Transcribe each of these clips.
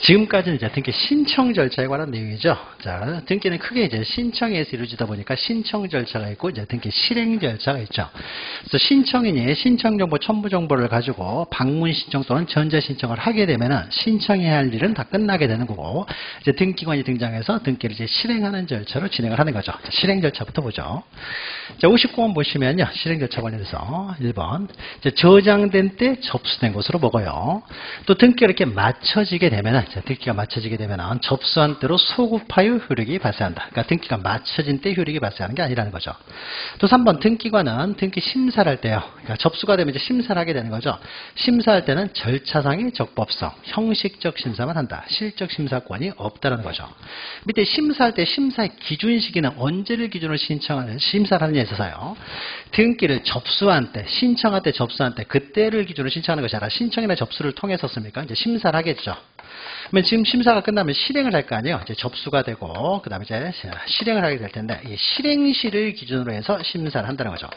지금까지는 이제 등기 신청 절차에 관한 내용이죠. 자, 등기는 크게 이제 신청에서 이루어지다 보니까 신청 절차가 있고 이제 등기 실행 절차가 있죠. 그래서 신청인이 신청 정보 첨부 정보를 가지고 방문 신청 또는 전자 신청을 하게 되면은 신청해야 할 일은 다 끝나게 되는 거고 이제 등기관이 등장해서 등기를 이제 실행하는 절차로 진행을 하는 거죠. 자, 실행 절차부터 보죠. 자, 59번 보시면요. 실행 절차 관련해서 1번 이제 저장된 때 접수된 것으로 보고요. 또 등기가 이렇게 맞춰지게 되면은 등기가 맞춰지게 되면은 접수한 때로 소급하여 효력이 발생한다. 그러니까 등기가 맞춰진 때 효력이 발생하는 게 아니라는 거죠. 또 3번 등기관은 등기 심사를 할 때요. 그러니까 접수가 되면 이제 심사를 하게 되는 거죠. 심사할 때는 절차상의 적법성, 형식적 심사만 한다. 실적 심사권이 없다는 거죠. 밑에 심사할 때 심사의 기준 시기는 언제를 기준으로 심사를 하느냐에 있어서요. 등기를 접수한 때, 신청할 때, 접수한 때 그때를 기준으로 신청하는 것이 아니라 신청이나 접수를 통해서습니까? 이제 심사를 하겠죠. 그러면 지금 심사가 끝나면 실행을 할 거 아니에요. 이제 접수가 되고, 그 다음에 이제 실행을 하게 될 텐데, 이 실행시를 기준으로 해서 심사를 한다는 거죠.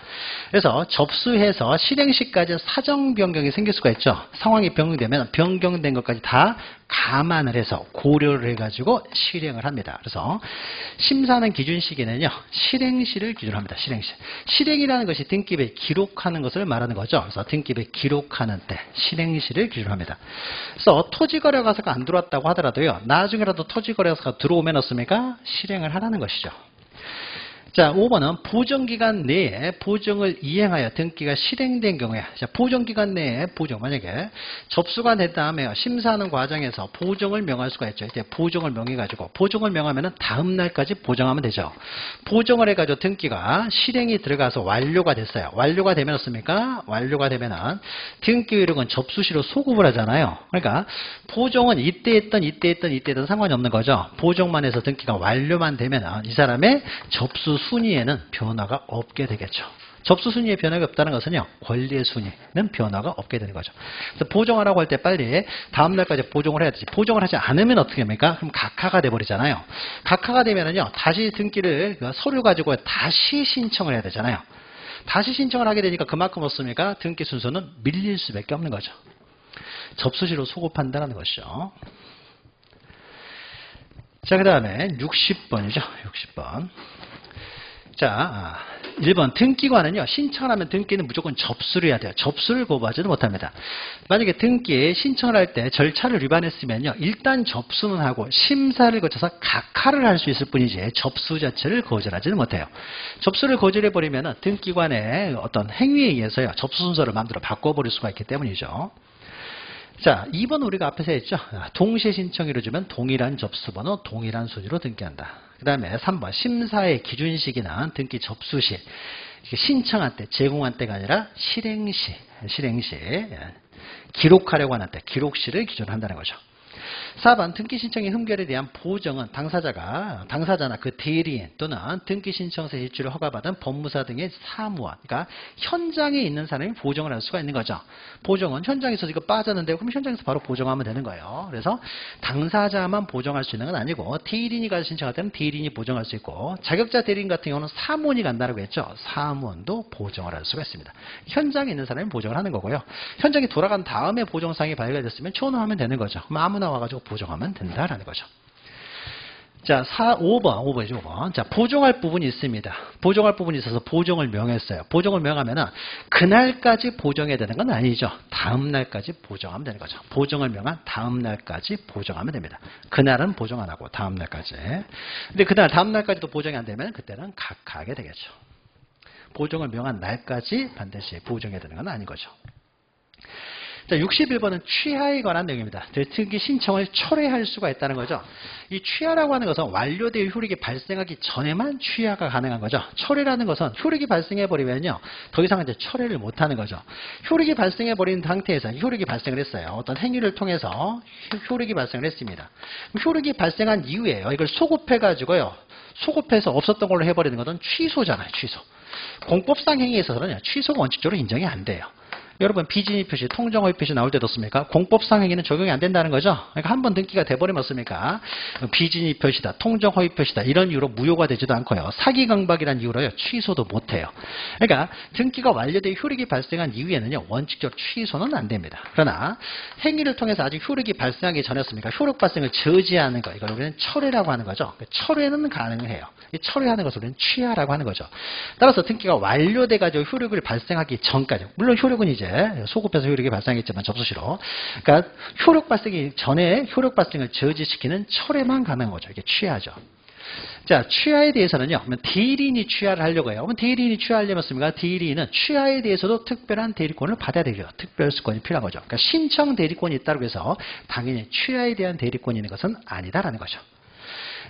그래서 접수해서 실행시까지 사정 변경이 생길 수가 있죠. 상황이 변경되면 변경된 것까지 다 감안을 해서 고려를 해가지고 실행을 합니다. 그래서 심사하는 기준 시기는요, 실행시를 기준으로 합니다. 실행시. 실행이라는 것이 등기부에 기록하는 것을 말하는 거죠. 그래서 등기부에 기록하는 때 실행시를 기준으로 합니다. 그래서 토지거래가서가 안 들어왔다고 하더라도요, 나중에라도 토지거래가서가 들어오면 어떻습니까? 실행을 하라는 것이죠. 자, 5번은 보정기간 내에 보정을 이행하여 등기가 실행된 경우에, 자, 보정기간 내에 보정, 만약에 접수가 된 다음에 심사하는 과정에서 보정을 명할 수가 있죠. 이제 보정을 명해가지고, 보정을 명하면은 다음 날까지 보정하면 되죠. 보정을 해가지고 등기가 실행이 들어가서 완료가 됐어요. 완료가 되면 어떻습니까? 완료가 되면은 등기 효력은 접수시로 소급을 하잖아요. 그러니까 보정은 이때 했던 상관이 없는 거죠. 보정만 해서 등기가 완료만 되면은 이 사람의 접수 순위에는 변화가 없게 되겠죠. 접수 순위에 변화가 없다는 것은요, 권리의 순위는 변화가 없게 되는 거죠. 그래서 보정하라고 할 때 빨리 다음 날까지 보정을 해야 되지. 보정을 하지 않으면 어떻게 됩니까? 그럼 각하가 돼버리잖아요. 각하가 되면은요, 다시 등기를 서류 가지고 다시 신청을 해야 되잖아요. 다시 신청을 하게 되니까 그만큼 없습니까? 등기 순서는 밀릴 수밖에 없는 거죠. 접수시로 소급한다는 것이죠. 자, 그 다음에 60번이죠. 60번. 자, 1번 등기관은요, 신청을 하면 등기는 무조건 접수를 해야 돼요. 접수를 거부하지도 못합니다. 만약에 등기에 신청을 할 때 절차를 위반했으면요, 일단 접수는 하고 심사를 거쳐서 각하를 할 수 있을 뿐이지 접수 자체를 거절하지는 못해요. 접수를 거절해버리면 등기관의 어떤 행위에 의해서요, 접수 순서를 마음대로 바꿔버릴 수가 있기 때문이죠. 자, 2번 우리가 앞에서 했죠. 동시에 신청이 이루어지면 동일한 접수번호, 동일한 순위로 등기한다. 그 다음에 3번 심사의 기준 시기는 등기 접수 시, 신청한 때, 제공한 때가 아니라 실행시, 기록하려고 하는 때, 기록시를 기준으로 한다는 거죠. 4번 등기 신청의 흠결에 대한 보정은 당사자나 그 대리인 또는 등기 신청서 일주를 허가받은 법무사 등의 사무원, 그러니까 현장에 있는 사람이 보정을 할 수가 있는 거죠. 보정은 현장에서 이거 빠졌는데 그럼 현장에서 바로 보정하면 되는 거예요. 그래서 당사자만 보정할 수 있는 건 아니고 대리인이 가서 신청할 때는 대리인이 보정할 수 있고, 자격자 대리인 같은 경우는 사무원이 간다고 했죠. 사무원도 보정을 할 수가 있습니다. 현장에 있는 사람이 보정을 하는 거고요. 현장에 돌아간 다음에 보정사항이 발견됐으면 초노하면 되는 거죠. 그럼 아무나 와가지고 보정하면 된다라는 거죠. 자, 5번이죠, 5번. 자, 보정할 부분이 있습니다. 보정할 부분이 있어서 보정을 명했어요. 보정을 명하면은 그날까지 보정해야 되는 건 아니죠. 다음 날까지 보정하면 되는 거죠. 보정을 명한 다음 날까지 보정하면 됩니다. 그날은 보정 안 하고 다음 날까지. 근데 그날 다음 날까지도 보정이 안 되면 그때는 각하하게 되겠죠. 보정을 명한 날까지 반드시 보정해야 되는 건 아닌 거죠. 자, 61번은 취하에 관한 내용입니다. 등기 신청을 철회할 수가 있다는 거죠. 이 취하라고 하는 것은 완료되어 효력이 발생하기 전에만 취하가 가능한 거죠. 철회라는 것은 효력이 발생해버리면요, 더 이상 이제 철회를 못하는 거죠. 효력이 발생해버린 상태에서 효력이 발생을 했어요. 어떤 행위를 통해서 효력이 발생을 했습니다. 효력이 발생한 이후에요, 이걸 소급해가지고요, 소급해서 없었던 걸로 해버리는 것은 취소잖아요. 취소. 공법상 행위에 있어서는 취소가 원칙적으로 인정이 안 돼요. 여러분 비진입 표시, 통정허위 표시 나올 때도 습니까? 공법상 행위는 적용이 안 된다는 거죠. 그러니까 한번 등기가 돼버리면 습니까? 비진입 표시다, 통정허위 표시다 이런 이유로 무효가 되지도 않고요. 사기강박이라는 이유로요 취소도 못해요. 그러니까 등기가 완료돼 효력이 발생한 이후에는요 원칙적 취소는 안 됩니다. 그러나 행위를 통해서 아직 효력이 발생하기 전이었습니까? 효력 발생을 저지하는 거 이걸 우리는 철회라고 하는 거죠. 철회는 가능해요. 철회하는 것을 우리는 취하라고 하는 거죠. 따라서 등기가 완료돼가지고 효력을 발생하기 전까지 물론 효력은 이제 소급해서 효력이 발생했지만 접수시로 그러니까 효력 발생이 전에 효력 발생을 저지시키는 철회만 가능한 거죠. 이게 취하죠. 자, 취하에 대해서는요. 대리인이 취하를 하려고 해요. 그럼 대리인이 취하하려면 습니까? 대리인은 취하에 대해서도 특별한 대리권을 받아야 되죠. 특별수권이 필요한 거죠. 그러니까 신청 대리권이 있다고 해서 당연히 취하에 대한 대리권이 있는 것은 아니다라는 거죠.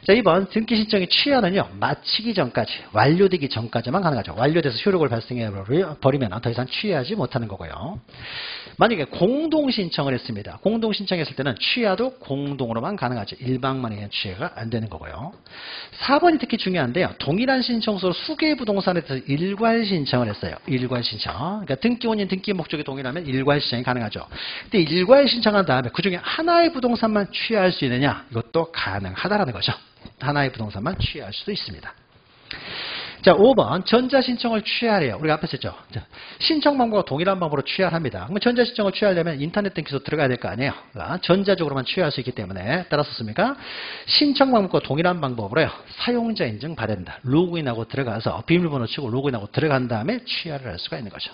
자, 이번 등기 신청의 취하는요, 마치기 전까지, 완료되기 전까지만 가능하죠. 완료돼서 효력을 발생해 버리면 더 이상 취하지 못하는 거고요. 만약에 공동 신청을 했습니다. 공동 신청했을 때는 취하도 공동으로만 가능하죠. 일방만에 의한 취하가 안 되는 거고요. 4번이 특히 중요한데요. 동일한 신청서로 수개 부동산에 대해서 일괄 신청을 했어요. 일괄 신청. 그러니까 등기 원인, 등기 목적이 동일하면 일괄 신청이 가능하죠. 근데 일괄 신청한 다음에 그 중에 하나의 부동산만 취하할 수 있느냐? 이것도 가능하다라는 거죠. 하나의 부동산만 취하할 수도 있습니다. 자, 5번 전자신청을 취하래요. 우리가 앞에서 했죠. 신청 방법과 동일한 방법으로 취하를 합니다. 그럼 전자신청을 취하려면 인터넷 등기소 들어가야 될 거 아니에요. 그러니까 전자적으로만 취할 수 있기 때문에 따라서 씁니까? 신청 방법과 동일한 방법으로요. 사용자 인증 받아야 된다. 로그인하고 들어가서 비밀번호 치고 로그인하고 들어간 다음에 취하를 할 수가 있는 거죠.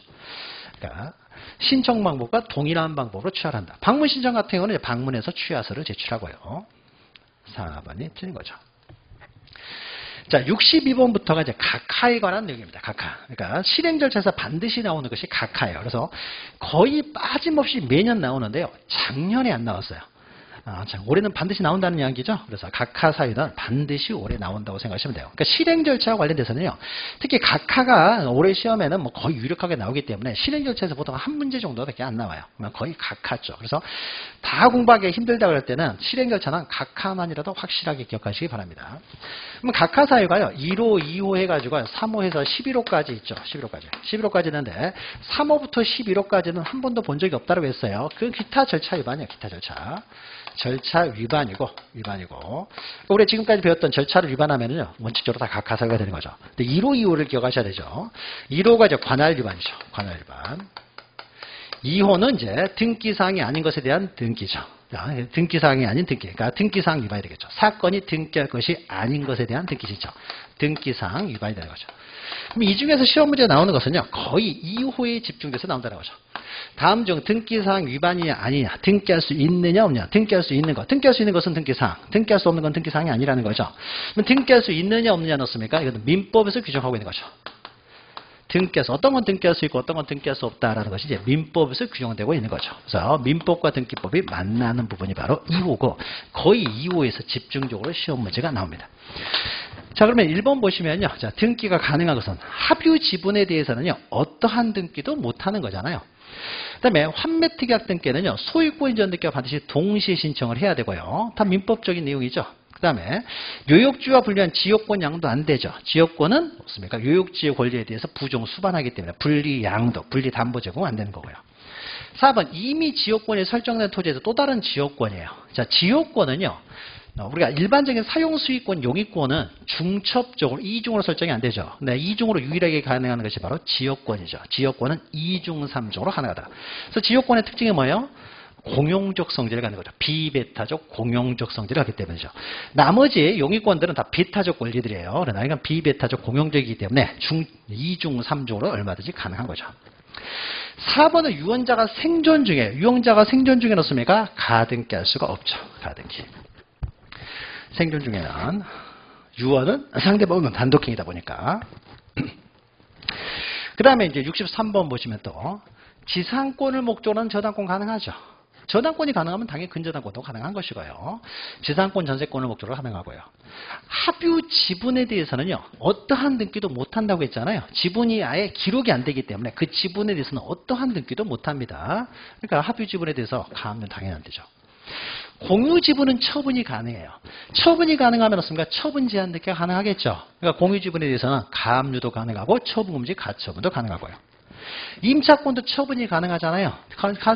그러니까 신청 방법과 동일한 방법으로 취하를 한다. 방문 신청 같은 경우는 방문해서 취하서를 제출하고요. 4번이 틀린 거죠. 자, 62번부터가 이제 각하에 관한 내용입니다. 각하. 그러니까 실행 절차에서 반드시 나오는 것이 각하예요. 그래서 거의 빠짐없이 매년 나오는데요. 작년에 안 나왔어요. 자, 올해는 반드시 나온다는 이야기죠. 그래서 각하 사유는 반드시 올해 나온다고 생각하시면 돼요. 그러니까 실행 절차와 관련돼서는요. 특히 각하가 올해 시험에는 뭐 거의 유력하게 나오기 때문에 실행 절차에서 보통 한 문제 정도밖에 안 나와요. 거의 각하죠. 그래서 다 공부하기 힘들다 그럴 때는 실행 절차는 각하만이라도 확실하게 기억하시기 바랍니다. 그럼 각하 사유가요. 1호, 2호 해가지고 3호에서 11호까지 있죠. 11호까지 있는데 3호부터 11호까지는 한 번도 본 적이 없다고 했어요. 그 기타 절차 위반이에요. 기타 절차. 절차 위반이고. 우리 지금까지 배웠던 절차를 위반하면은요, 원칙적으로 다 각하 사유가 되는 거죠. 근데 1호, 2호를 기억하셔야 되죠. 1호가 이제 관할 위반이죠. 관할 위반. 2호는 이제 등기사항이 아닌 것에 대한 등기죠. 등기사항이 아닌 등기. 그러니까 등기사항 위반이 되겠죠. 사건이 등기할 것이 아닌 것에 대한 등기시죠. 등기사항 위반이 되는 거죠. 그럼 이 중에서 시험 문제 나오는 것은요, 거의 2호에 집중돼서 나온다는 거죠. 다음 중 등기사항 위반이냐 아니냐, 등기할 수 있느냐 없느냐, 등기할 수 있는 것, 등기할 수 있는 것은 등기사항, 등기할 수 없는 건 등기사항이 아니라는 거죠. 그럼 등기할 수 있느냐 없느냐 넣습니까? 이것은 민법에서 규정하고 있는 거죠. 등기해서 어떤 건 등기할 수 있고 어떤 건 등기할 수 없다라는 것이 이제 민법에서 규정되고 있는 거죠. 그래서 민법과 등기법이 만나는 부분이 바로 2호고 거의 2호에서 집중적으로 시험 문제가 나옵니다. 자, 그러면 1번 보시면요. 자, 등기가 가능한 것은 합유 지분에 대해서는요. 어떠한 등기도 못하는 거잖아요. 그 다음에 환매특약 등기는요. 소유권 이전 등기와 반드시 동시에 신청을 해야 되고요. 다 민법적인 내용이죠. 그 다음에 요역지와 분리한 지역권 양도 안 되죠. 지역권은 없습니까? 요역지의 권리에 대해서 부정 수반하기 때문에 분리 양도, 분리 담보 제공 안 되는 거고요. 4번 이미 지역권이 설정된 토지에서 또 다른 지역권이에요. 자, 지역권은요. 우리가 일반적인 사용수익권, 용익권은 중첩적으로 2중으로 설정이 안 되죠. 근데 2중으로 유일하게 가능한 것이 바로 지역권이죠. 지역권은 2중, 3중으로 가능하다. 그래서 지역권의 특징이 뭐예요? 공용적 성질을 갖는 거죠. 비배타적 공용적 성질을 갖기 때문이죠. 나머지 용익권들은 다 배타적 권리들이에요. 그러나 이건 비배타적 공용적이기 때문에 2중, 3중으로 얼마든지 가능한 거죠. 4번은 유언자가 생존 중에 넣습니까? 가등기할 수가 없죠. 가등기. 생존 중에는 유언은 상대방은 단독행위다 보니까. 그 다음에 이제 63번 보시면 또 지상권을 목적으로는 저당권 가능하죠. 저당권이 가능하면 당연히 근저당권도 가능한 것이고요. 지상권 전세권을 목적으로 가능하고요. 합유 지분에 대해서는요. 어떠한 등기도 못한다고 했잖아요. 지분이 아예 기록이 안 되기 때문에 그 지분에 대해서는 어떠한 등기도 못합니다. 그러니까 합유 지분에 대해서 가압류는 당연히 안 되죠. 공유 지분은 처분이 가능해요. 처분이 가능하면 어떻습니까? 처분 제한 등기가 가능하겠죠. 그러니까 공유 지분에 대해서는 가압류도 가능하고 처분 금지 가처분도 가능하고요. 임차권도 처분이 가능하잖아요.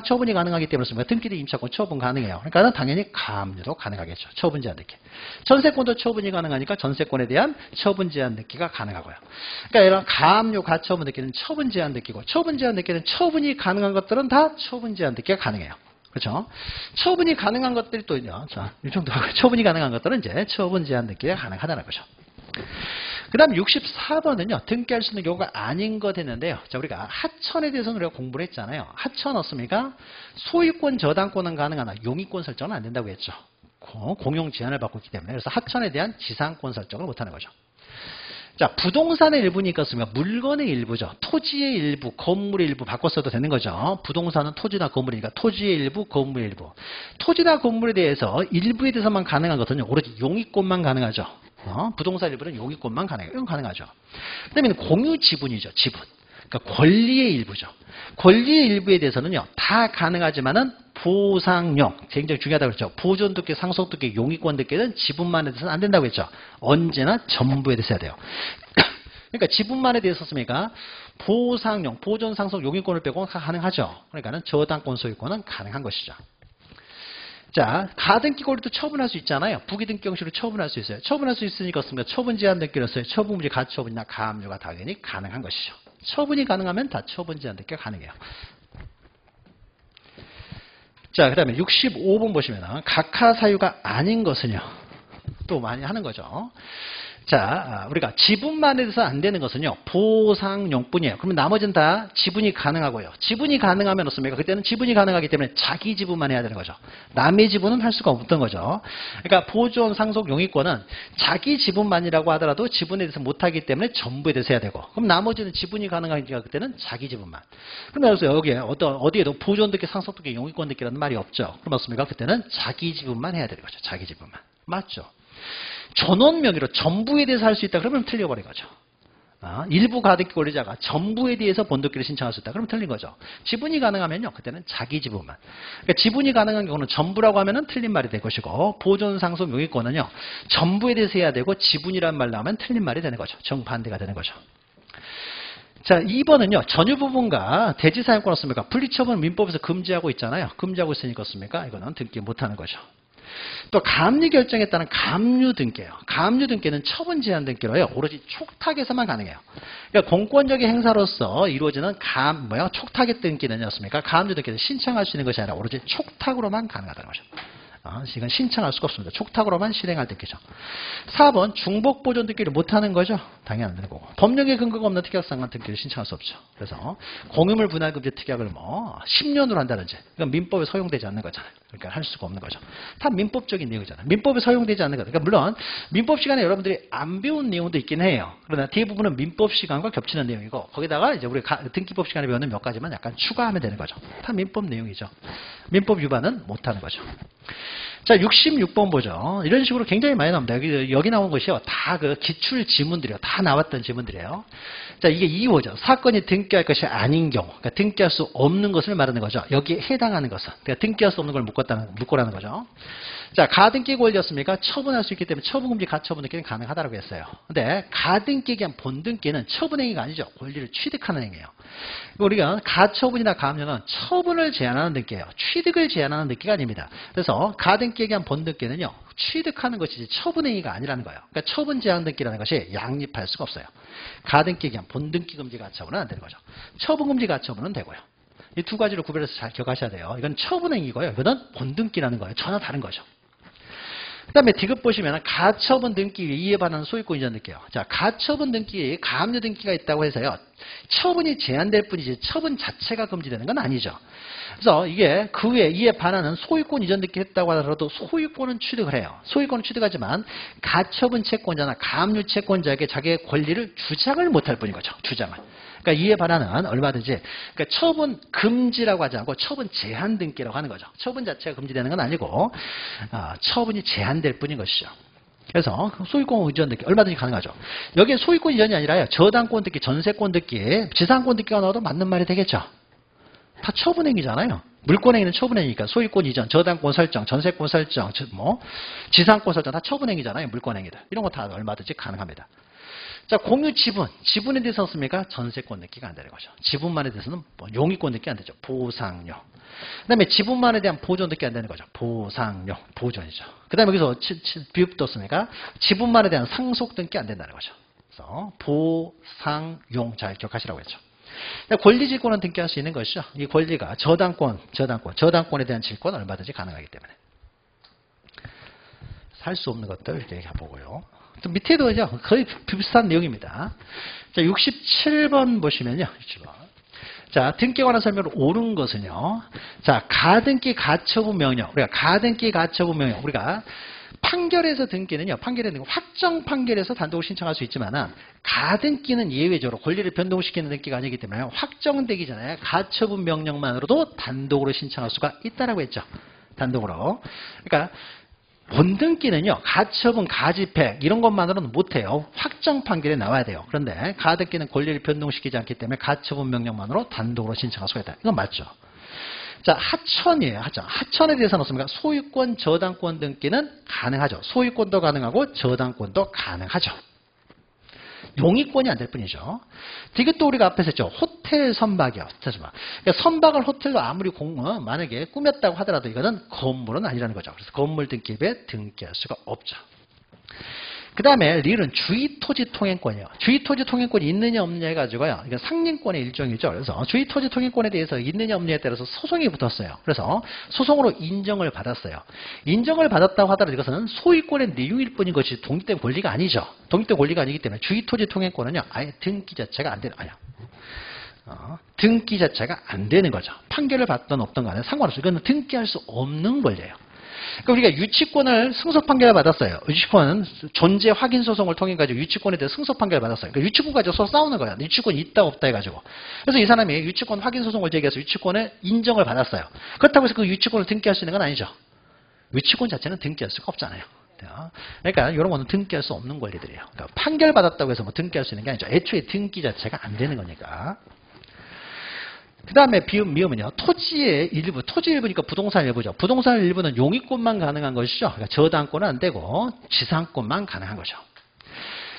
처분이 가능하기 때문에 등기대 임차권 처분 가능해요. 그러니까 당연히 가압류도 가능하겠죠. 처분 제한 등기. 전세권도 처분이 가능하니까 전세권에 대한 처분 제한 등기가 가능하고요. 그러니까 이런 가압류 가처분 등기는 처분 제한 등기고, 처분 제한 등기는 처분이 가능한 것들은 다 처분 제한 등기가 가능해요. 그렇죠? 처분이 가능한 것들이 또 있냐. 자, 이 정도 하고 처분이 가능한 것들은 이제 처분 제한 등기가 가능하다는 거죠. 그 다음 64번은요. 등기할 수 있는 경우가 아닌 것 했는데요. 자, 우리가 하천에 대해서는 우리가 공부를 했잖아요. 하천 없습니까? 소유권 저당권은 가능하나 용의권 설정은 안 된다고 했죠. 공용 제한을 받고 있기 때문에. 그래서 하천에 대한 지상권 설정을 못하는 거죠. 자, 부동산의 일부니까 있습니까? 물건의 일부죠. 토지의 일부, 건물의 일부 바꿔 써도 되는 거죠. 부동산은 토지나 건물이니까 토지의 일부, 건물의 일부. 토지나 건물에 대해서 일부에 대해서만 가능한 것은요. 오로지 용의권만 가능하죠. 부동산 일부는 용의권만 가능해요. 이건 가능하죠. 그 다음에 공유 지분이죠. 지분. 그러니까 권리의 일부죠. 권리의 일부에 대해서는요. 다 가능하지만은 보상용, 굉장히 중요하다고 그랬죠. 보존득기, 상속득기, 용의권 득기는 지분만에 대해서는 안 된다고 했죠. 언제나 전부에 대해서 해야 돼요. 그러니까 지분만에 대해서 씁니까? 보상용, 보존, 상속, 용의권을 빼고는 가능하죠. 그러니까는 저당권 소유권은 가능한 것이죠. 자, 가등기 권리도 처분할 수 있잖아요. 부기등기 형식으로 처분할 수 있어요. 처분할 수 있으니까 씁니까? 처분 제한 등기로서의 처분문제 가처분이나 가압류가 당연히 가능한 것이죠. 처분이 가능하면 다 처분 제한 등기가 가능해요. 자, 그 다음에 65번 보시면 각하 사유가 아닌 것은요. 또 많이 하는 거죠. 자, 우리가 지분만에 대해서 안 되는 것은요. 보상용뿐이에요. 그러면 나머지는 다 지분이 가능하고요. 지분이 가능하면 어떻습니까? 그때는 지분이 가능하기 때문에 자기 지분만 해야 되는 거죠. 남의 지분은 할 수가 없던 거죠. 그러니까 보존, 상속, 용의권은 자기 지분만이라고 하더라도 지분에 대해서 못하기 때문에 전부에 대해서 해야 되고, 그럼 나머지는 지분이 가능하니까 그때는 자기 지분만. 그러면 여기에 어디에도 보존 등기, 상속 등기, 용의권 등기라는 말이 없죠. 그럼 어떻습니까? 그때는 자기 지분만 해야 되는 거죠. 자기 지분만. 맞죠? 전원 명의로 전부에 대해서 할 수 있다 그러면 틀려버린 거죠. 일부 가등기 권리자가 전부에 대해서 본등기를 신청할 수 있다 그러면 틀린 거죠. 지분이 가능하면요. 그때는 자기 지분만. 그러니까 지분이 가능한 경우는 전부라고 하면은 틀린 말이 될 것이고, 보존, 상속, 용의권은요. 전부에 대해서 해야 되고 지분이란 말 나오면 틀린 말이 되는 거죠. 정반대가 되는 거죠. 자, 2번은요. 전유 부분과 대지 사용권 없습니까? 분리처분 민법에서 금지하고 있잖아요. 금지하고 있으니까 없습니까? 이거는 등기 못하는 거죠. 또 가압류 결정에 따른 가압류 등기예요. 가압류 등기는 처분 제한 등기로요. 오로지 촉탁에서만 가능해요. 그러니까 공권력의 행사로서 이루어지는 촉탁의 등기는였습니까? 가압류 등기는 신청할 수 있는 것이 아니라 오로지 촉탁으로만 가능하다는 거죠. 이건 신청할 수가 없습니다. 촉탁으로만 실행할 등기죠. 4번 중복 보존 등기를 못하는 거죠. 당연히 안 되는 거고. 법령에 근거가 없는 특약상관 등기를 신청할 수 없죠. 그래서 공유물 분할 금지 특약을 10년으로 한다든지 이건 민법에 서용되지 않는 거잖아요. 그러니까 할 수가 없는 거죠. 다 민법적인 내용이잖아요. 민법에 서용되지 않는 거죠. 그러니까 물론 민법 시간에 여러분들이 안 배운 내용도 있긴 해요. 그러나 대부분은 민법 시간과 겹치는 내용이고, 거기다가 이제 우리 등기법 시간에 배우는 몇 가지만 약간 추가하면 되는 거죠. 다 민법 내용이죠. 민법 위반은 못하는 거죠. 자, 66번 보죠. 이런 식으로 굉장히 많이 나옵니다. 여기 나온 것이요. 다 그 기출 지문들이에요. 다 나왔던 지문들이에요. 자, 이게 2호죠. 사건이 등기할 것이 아닌 경우. 그러니까 등기할 수 없는 것을 말하는 거죠. 여기에 해당하는 것은. 그러니까 등기할 수 없는 걸 묶으라는 거죠. 자, 가등기 권리였습니까? 처분할 수 있기 때문에 처분금지 가처분 등기는 가능하다고 했어요. 근데 가등기에 대한 본등기는 처분행위가 아니죠. 권리를 취득하는 행위예요. 우리가 가처분이나 가압류는 처분을 제한하는 등기예요. 취득을 제한하는 등기가 아닙니다. 그래서 가등기에 대한 본등기는요. 취득하는 것이지 처분행위가 아니라는 거예요. 그러니까 처분 제한 등기라는 것이 양립할 수가 없어요. 가등기에 대한 본등기 금지 가처분은 안 되는 거죠. 처분금지 가처분은 되고요. 이 두 가지를 구별해서 잘 기억하셔야 돼요. 이건 처분행위고요. 이거는 본등기라는 거예요. 전혀 다른 거죠. 그 다음에 디귿 보시면 가처분 등기 이에 반하는 소유권 이전 등기예요. 자, 가처분 등기, 가압류 등기가 있다고 해서요. 처분이 제한될 뿐이지 처분 자체가 금지되는 건 아니죠. 그래서 이게 그 외에 이에 반하는 소유권 이전 등기 했다고 하더라도 소유권은 취득을 해요. 소유권은 취득하지만 가처분 채권자나 가압류 채권자에게 자기의 권리를 주장을 못할 뿐인 거죠. 주장을. 그러니까 이에 반하는 얼마든지, 그러니까 처분 금지라고 하지 않고 처분 제한 등기라고 하는 거죠. 처분 자체가 금지되는 건 아니고 처분이 제한될 뿐인 것이죠. 그래서 소유권 이전 등기 얼마든지 가능하죠. 여기에 소유권 이전이 아니라요. 저당권 등기, 전세권 등기, 지상권 등기가 나와도 맞는 말이 되겠죠. 다 처분행위잖아요. 물권행위는 처분행위니까 소유권 이전, 저당권 설정, 전세권 설정, 지상권 설정 다 처분행위잖아요. 물권행위들. 이런 거 다 얼마든지 가능합니다. 자, 공유 지분. 지분에 대해서는 습니까? 전세권 넣기가 안 되는 거죠. 지분만에 대해서는 용의권 넣기 안 되죠. 보상료. 그 다음에 지분만에 대한 보존 넣기 안 되는 거죠. 보상료. 보존이죠. 그 다음에 여기서 비읍 떴습니까? 지분만에 대한 상속 등기 안 된다는 거죠. 그래서 보상용 잘 기억하시라고 했죠. 권리질권은 등기할 수 있는 것이죠. 이 권리가 저당권에 대한 질권 얼마든지 가능하기 때문에. 살 수 없는 것들 이렇게 보고요. 또 밑에도 거의 비슷한 내용입니다. 자, 67번 보시면요. 67번. 자, 등기에 관한 설명을 옳은 것은요. 자, 가등기 가처분 명령. 우리가 가등기 가처분 명령. 우리가 판결에서 등기는요. 판결에는 확정 판결에서 단독으로 신청할 수 있지만은 가등기는 예외적으로 권리를 변동시키는 등기가 아니기 때문에 확정되기 전에 가처분 명령만으로도 단독으로 신청할 수가 있다라고 했죠. 단독으로. 그러니까 본등기는요. 가처분, 가집행 이런 것만으로는 못해요. 확정 판결에 나와야 돼요. 그런데 가등기는 권리를 변동시키지 않기 때문에 가처분 명령만으로 단독으로 신청할 수가 있다. 이건 맞죠. 자, 하천이에요. 하천. 하천에 대해서는 어떻습니까? 소유권, 저당권 등기는 가능하죠. 소유권도 가능하고 저당권도 가능하죠. 용의권이 안 될 뿐이죠. 이게 또 우리가 앞에서 했죠. 호텔 선박이요. 그러니까 선박을 호텔로 아무리 만약에 꾸몄다고 하더라도 이거는 건물은 아니라는 거죠. 그래서 건물 등기부에 등기할 수가 없죠. 그 다음에 릴은 주의토지 통행권이에요. 주의토지 통행권이 있느냐 없느냐 해가지고요. 이건 상린권의 일종이죠. 그래서 주의토지 통행권에 대해서 있느냐 없느냐에 따라서 소송이 붙었어요. 그래서 소송으로 인정을 받았어요. 인정을 받았다고 하더라도 이것은 소유권의 내용일 뿐인 것이 독립된 권리가 아니죠. 독립된 권리가 아니기 때문에 주의토지 통행권은요. 아예 등기 자체가 안 되는 거예요. 등기 자체가 안 되는 거죠. 판결을 받든 없든 간에 상관없어요. 이건 등기할 수 없는 권리예요. 그러니까 우리가 유치권을 승소 판결을 받았어요. 유치권은 존재 확인 소송을 통해 가지고 유치권에 대해서 승소 판결을 받았어요. 그러니까 유치권 가지고 싸우는 거야. 유치권이 있다 없다 해가지고. 그래서 이 사람이 유치권 확인 소송을 제기해서 유치권의 인정을 받았어요. 그렇다고 해서 그 유치권을 등기할 수 있는 건 아니죠. 유치권 자체는 등기할 수가 없잖아요. 그러니까 이런 거는 등기할 수 없는 권리들이에요. 그러니까 판결 받았다고 해서 등기할 수 있는 게 아니죠. 애초에 등기 자체가 안 되는 거니까. 그 다음에 미음은요. 토지의 일부니까 부동산 일부죠. 부동산 일부는 용의권만 가능한 것이죠. 그러니까 저당권은 안 되고 지상권만 가능한 거죠.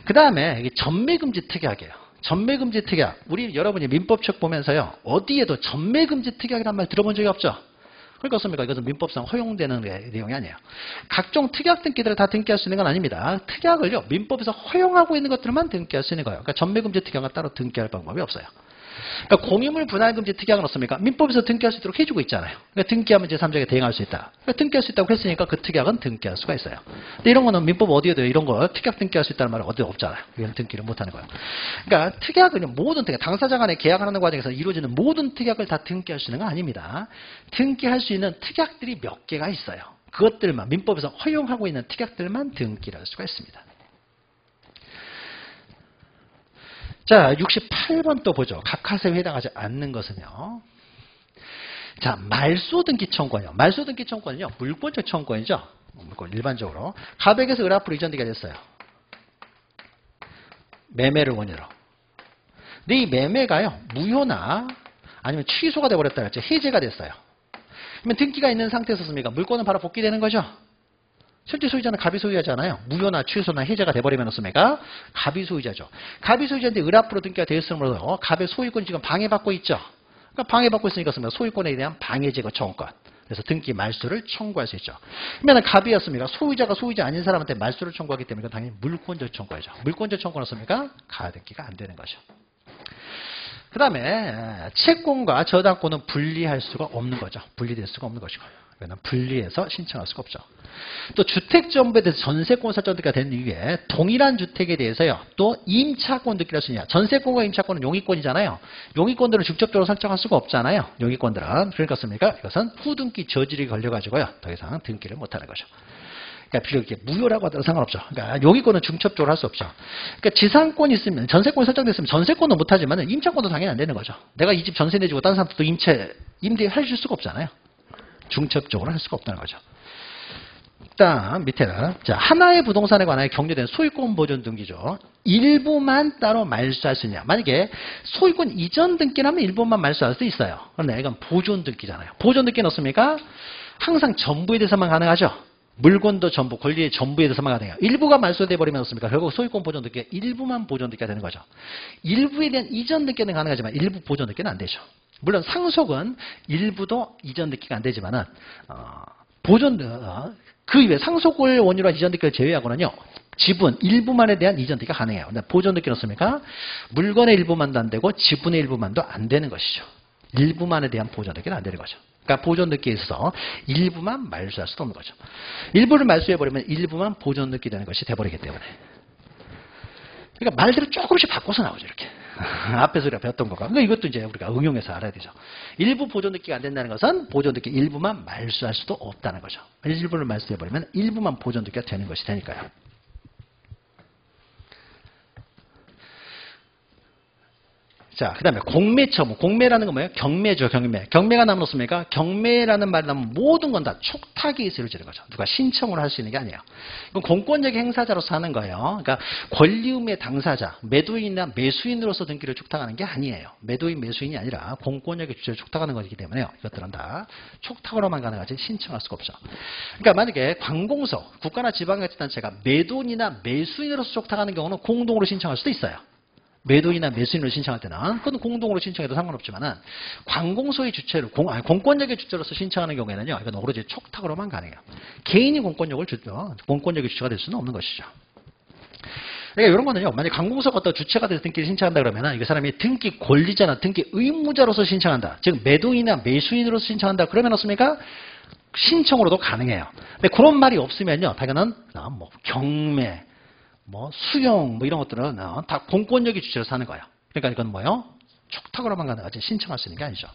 그 다음에 전매금지 특약이에요. 전매금지 특약. 여러분이 민법책 보면서요. 어디에도 전매금지 특약이란 말 들어본 적이 없죠. 그러니까 어떻습니까? 이것은 민법상 허용되는 내용이 아니에요. 각종 특약 등기들을 다 등기할 수 있는 건 아닙니다. 특약을요. 민법에서 허용하고 있는 것들만 등기할 수 있는 거예요. 그러니까 전매금지 특약은 따로 등기할 방법이 없어요. 그러니까 공유물 분할금지 특약은 어떻습니까? 민법에서 등기할 수 있도록 해주고 있잖아요. 그러니까 등기하면 제3자에게 대행할 수 있다. 그러니까 등기할 수 있다고 했으니까 그 특약은 등기할 수가 있어요. 근데 이런 거는 민법 어디에도 이런 거 특약 등기할 수 있다는 말은 어디도 없잖아요. 이건 등기를 못하는 거예요. 그러니까 특약은 모든 특약, 당사자 간에 계약하는 과정에서 이루어지는 모든 특약을 다 등기할 수 있는 건 아닙니다. 등기할 수 있는 특약들이 몇 개가 있어요. 그것들만 민법에서 허용하고 있는 특약들만 등기를 할 수가 있습니다. 자, 68번 또 보죠. 각하세에 해당하지 않는 것은요. 자, 말소등기 청구권이요. 말소등기 청구권은요. 물권적 청구권이죠. 물권 일반적으로. 가백에서 을 앞으로 이전되게 됐어요. 매매를 원인으로. 근데 이 매매가요. 무효나 아니면 취소가 돼버렸다 그랬죠. 해제가 됐어요. 그러면 등기가 있는 상태에서 습니까? 물권은 바로 복귀되는 거죠. 실제 소유자는 갑이 소유자잖아요. 무효나 취소나 해제가 돼버리면 어떻습니까? 갑이 소유자죠. 갑이 소유자인데 을 앞으로 등기가 되어 있으므로 갑의 소유권이 지금 방해받고 있죠. 그러니까 방해받고 있으니까 소유권에 대한 방해제거 청구권. 그래서 등기 말소를 청구할 수 있죠. 그러면 갑이었습니까? 소유자가 소유자 아닌 사람한테 말소를 청구하기 때문에 당연히 물권적 청구죠. 물권적 청구는 어떻습니까? 가등기가 안 되는 거죠. 그 다음에 채권과 저당권은 분리할 수가 없는 거죠. 분리될 수가 없는 것이고. 그러면 분리해서 신청할 수가 없죠. 또 주택정보에 대해서 전세권 설정가 된 이후에 동일한 주택에 대해서요. 또 임차권 등기를 할 수 있냐. 전세권과 임차권은 용의권이잖아요. 용의권들을 직접적으로 설정할 수가 없잖아요. 용의권들은. 그러니까 이것은 후등기 저질이 걸려가지고요. 더 이상 등기를 못하는 거죠. 그러니까 비록 이렇게 무효라고 하더라도 상관없죠. 그러니까 용의권은 중첩적으로 할 수 없죠. 그러니까 지상권이 있으면 전세권이 설정됐으면 전세권은 못하지만 임차권도 당연히 안 되는 거죠. 내가 이 집 전세 내주고 다른 사람도 임대해 줄 수가 없잖아요. 중첩적으로 할 수가 없다는 거죠. 다음 밑에는 자, 하나의 부동산에 관하여 격려된 소유권 보존 등기죠. 일부만 따로 말소할 수 있냐. 만약에 소유권 이전 등기라면 일부만 말소할 수 있어요. 그런데 이건 보존 등기잖아요. 보존 등기는 어떻습니까? 항상 전부에 대해서만 가능하죠. 물건도 전부, 권리의 전부에 대해서만 가능해요. 일부가 말소돼 버리면 어떻습니까? 결국 소유권 보존 등기가 일부만 보존 등기가 되는 거죠. 일부에 대한 이전 등기는 가능하지만 일부 보존 등기는 안 되죠. 물론 상속은 일부도 이전 등기가 안 되지만은 보존 그 이외에 상속을 원인으로 한 이전 등기를 제외하고는요. 지분 일부만에 대한 이전 등기가 가능해요. 근데 보존 등기는 어떻습니까? 물건의 일부만도 안 되고 지분의 일부만도 안 되는 것이죠. 일부만에 대한 보존 등기는 안 되는 거죠. 그러니까 보존 등기에 있어서 일부만 말소할 수도 없는 거죠. 일부를 말소해버리면 일부만 보존 등기 되는 것이 돼버리기 때문에. 그러니까 말들을 조금씩 바꿔서 나오죠, 이렇게. 앞에서 우리가 배웠던 거가. 그러니까 이것도 이제 우리가 응용해서 알아야 되죠. 일부 보존 등기가 안 된다는 것은 보존 등기 일부만 말소할 수도 없다는 거죠. 일부를 말소해버리면 일부만 보존 등기가 되는 것이 되니까요. 자, 그 다음에 공매처분. 공매라는 건 뭐예요? 경매죠, 경매. 경매가 나면 어떻습니까? 경매라는 말이 나면 모든 건 다 촉탁이 있을 지는 거죠. 누가 신청을 할 수 있는 게 아니에요. 이건 공권력의 행사자로서 하는 거예요. 그러니까 권리의무의 당사자, 매도인이나 매수인으로서 등기를 촉탁하는 게 아니에요. 매도인, 매수인이 아니라 공권력의 주체를 촉탁하는 것이기 때문에요. 이것들은 다 촉탁으로만 가능하지 신청할 수가 없죠. 그러니까 만약에 관공서, 국가나 지방자치단체가 매도인이나 매수인으로서 촉탁하는 경우는 공동으로 신청할 수도 있어요. 매도인이나 매수인으로 신청할 때는 그건 공동으로 신청해도 상관없지만은 관공서의 주체로 공권력의 주체로서 신청하는 경우에는요, 이건 오로지 촉탁으로만 가능해요. 개인이 공권력의 주체가 될 수는 없는 것이죠. 그러니까 이런 거는요, 만약 관공서가 어떤 주체가 돼서 등기를 신청한다 그러면은 이 사람이 등기 권리자나 등기 의무자로서 신청한다. 즉 매도인이나 매수인으로서 신청한다. 그러면 어떻습니까? 신청으로도 가능해요. 근데 그런 말이 없으면요, 당연한 뭐 경매, 뭐 수용 뭐 이런 것들은 다 공권력의 주체로 사는 거예요. 그러니까 이건 뭐예요? 촉탁으로만 가능하지 신청할 수 있는 게 아니죠.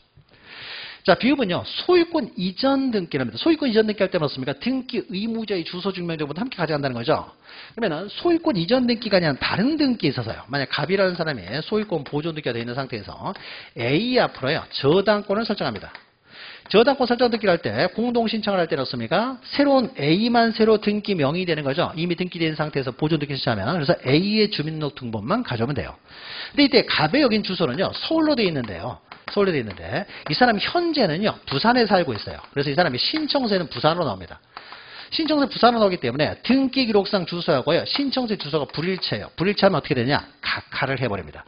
자, 비읍은요. 소유권 이전 등기랍니다. 소유권 이전 등기 할 때는 어떻습니까? 등기 의무자의 주소 증명 정보도 함께 가져간다는 거죠. 그러면은 소유권 이전 등기가 아니라 다른 등기에 있어서요. 만약 갑이라는 사람이 소유권 보존 등기가 되어 있는 상태에서 A 앞으로요. 저당권을 설정합니다. 저당권 설정 등기를 할 때 공동 신청을 할 때는 어떻습니까? 새로운 A만 새로 등기 명의 되는 거죠. 이미 등기된 상태에서 보존 등기 신청하면 그래서 A의 주민등록 등본만 가져오면 돼요. 근데 이때 갑의 여긴 주소는요. 서울로 되어 있는데요. 서울로 되어 있는데 이 사람이 현재는요. 부산에 살고 있어요. 그래서 이 사람이 신청서에는 부산으로 나옵니다. 신청서 부산으로 나오기 때문에 등기 기록상 주소하고요. 신청서 주소가 불일치해요. 불일치하면 어떻게 되냐? 각하를 해버립니다.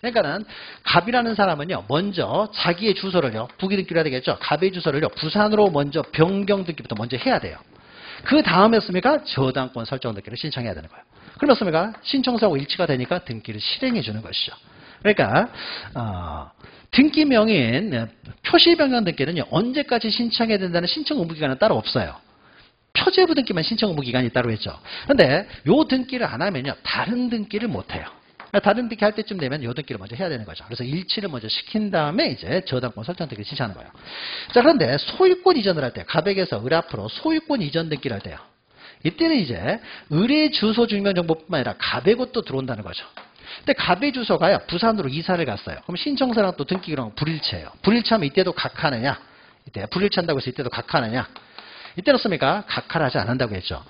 그러니까는 갑이라는 사람은요, 먼저 자기의 주소를요, 부기 등기를 해야 되겠죠. 갑의 주소를요, 부산으로 먼저 변경 등기부터 먼저 해야 돼요. 그 다음에였습니까? 저당권 설정 등기를 신청해야 되는 거예요. 그러면습니까? 신청서하고 일치가 되니까 등기를 실행해 주는 것이죠. 그러니까 등기 명의인 표시 변경 등기는요, 언제까지 신청해야 된다는 신청 의무 기간은 따로 없어요. 표제부 등기만 신청 의무 기간이 따로 있죠. 그런데 요 등기를 안 하면요, 다른 등기를 못 해요. 다른 등기 할 때쯤 되면 요 등기를 먼저 해야 되는 거죠. 그래서 일치를 먼저 시킨 다음에 이제 저당권 설정 등기를 신청하는 거예요. 자, 그런데 소유권 이전을 할 때, 갑에게서 을 앞으로 소유권 이전 등기를 할 때요. 이때는 이제 을의 주소 증명 정보뿐만 아니라 갑의 것도 들어온다는 거죠. 근데 갑의 주소가요, 부산으로 이사를 갔어요. 그럼 신청서랑 또 등기 기록은 불일치해요. 불일치하면 이때도 각하느냐? 이때 불일치한다고 해서 이때도 각하느냐? 이때는 어떻습니까? 각하를 하지 않는다고 했죠.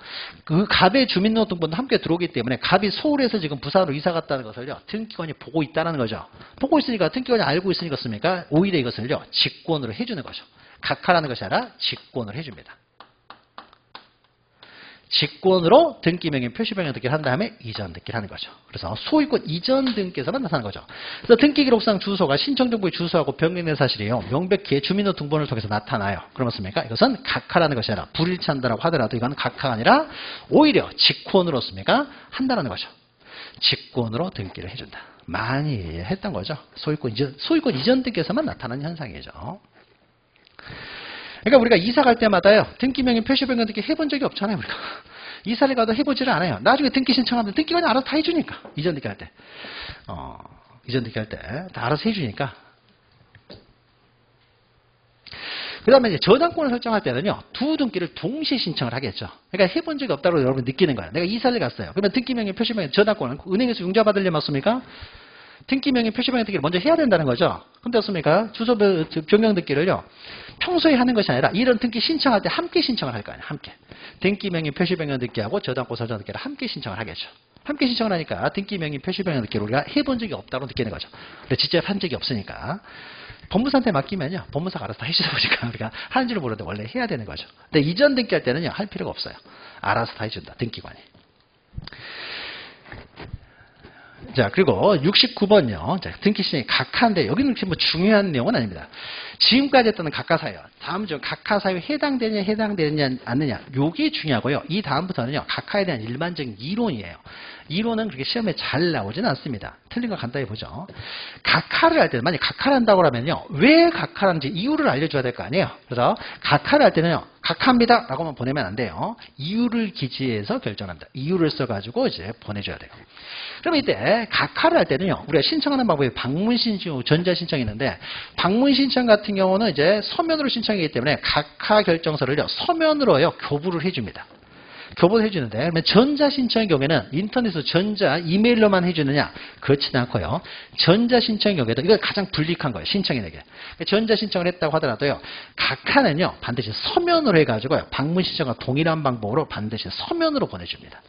그 갑의 주민등록 등본도 함께 들어오기 때문에 갑이 서울에서 지금 부산으로 이사 갔다는 것을요, 등기관이 보고 있다는 거죠. 보고 있으니까 등기관이 알고 있으니까 어떻습니까? 오히려 이것을요, 직권으로 해주는 거죠. 각하라는 것이 아니라 직권을 해줍니다. 직권으로 등기 명의 표시 변경 등기를 한 다음에 이전 등기를 하는 거죠. 그래서 소유권 이전 등기에서만 나타나는 거죠. 그래서 등기 기록상 주소가 신청 정보의 주소하고 변경된 사실이에요. 명백히 주민등록 등본을 통해서 나타나요. 그러면습니까? 이것은 각하라는 것이 아니라 불일치한다라고 하더라도 이건 각하가 아니라 오히려 직권으로 씁니까? 한다는 거죠. 직권으로 등기를 해준다. 많이 했던 거죠. 소유권 이전 등기에서만 나타나는 현상이죠. 그러니까 우리가 이사 갈 때마다요, 등기 명의 표시 변경 등기 해본 적이 없잖아요, 우리가. 이사를 가도 해보지를 않아요. 나중에 등기 신청하면 등기관이 알아서 다 해주니까. 이전 등기 할 때. 이전 등기 할 때 다 알아서 해주니까. 그 다음에 이제 저당권을 설정할 때는요, 두 등기를 동시에 신청을 하겠죠. 그러니까 해본 적이 없다고 여러분 느끼는 거예요. 내가 이사를 갔어요. 그러면 등기 명의 표시 변경 저당권을 은행에서 융자받으려면 맞습니까? 등기 명의 표시 변경 등기를 먼저 해야 된다는 거죠. 근데 어떻습니까? 주소 변경 등기를요. 평소에 하는 것이 아니라 이런 등기 신청할 때 함께 신청을 할 거 아니에요. 함께. 등기 명의 표시 변경 등기하고 저당권 설정 등기를 함께 신청을 하겠죠. 함께 신청을 하니까 등기 명의 표시 변경 등기를 우리가 해본 적이 없다고 느끼는 거죠. 근데 직접 한 적이 없으니까. 법무사한테 맡기면요. 법무사가 알아서 다 해주다 보니까 우리가 하는 줄을 모르는데 원래 해야 되는 거죠. 근데 이전 등기할 때는요. 할 필요가 없어요. 알아서 다 해준다. 등기관이. 자, 그리고 69번요. 자, 등기 신청이 각하인데 여기는 그렇게 뭐 중요한 내용은 아닙니다. 지금까지 했던 각하사유. 다음 중 각하사유 해당되느냐 해당되느냐 않느냐. 요게 중요하고요. 이 다음부터는요. 각하에 대한 일반적인 이론이에요. 이론은 그렇게 시험에 잘 나오지는 않습니다. 틀린 거 간단히 보죠. 각하를 할 때는 만약 각하를 한다고 하면요. 왜 각하라는지 이유를 알려줘야 될 거 아니에요. 그래서 각하를 할 때는요. 각하입니다 라고만 보내면 안 돼요. 이유를 기재해서 결정합니다. 이유를 써가지고 이제 보내줘야 돼요. 그럼 이때 각하를 할 때는요. 우리가 신청하는 방법이 방문신청, 전자신청이 있는데 방문신청 같은 경우는 이제 서면으로 신청이기 때문에 각하 결정서를요. 서면으로요. 교부를 해줍니다. 교부를 해주는데 그러면 전자신청의 경우에는 인터넷으로 전자 이메일로만 해주느냐 그렇지는 않고요. 전자신청의 경우에도 이건 가장 불리한 거예요. 신청인에게. 전자신청을 했다고 하더라도요. 각하는요. 반드시 서면으로 해가지고요. 방문신청과 동일한 방법으로 반드시 서면으로 보내줍니다.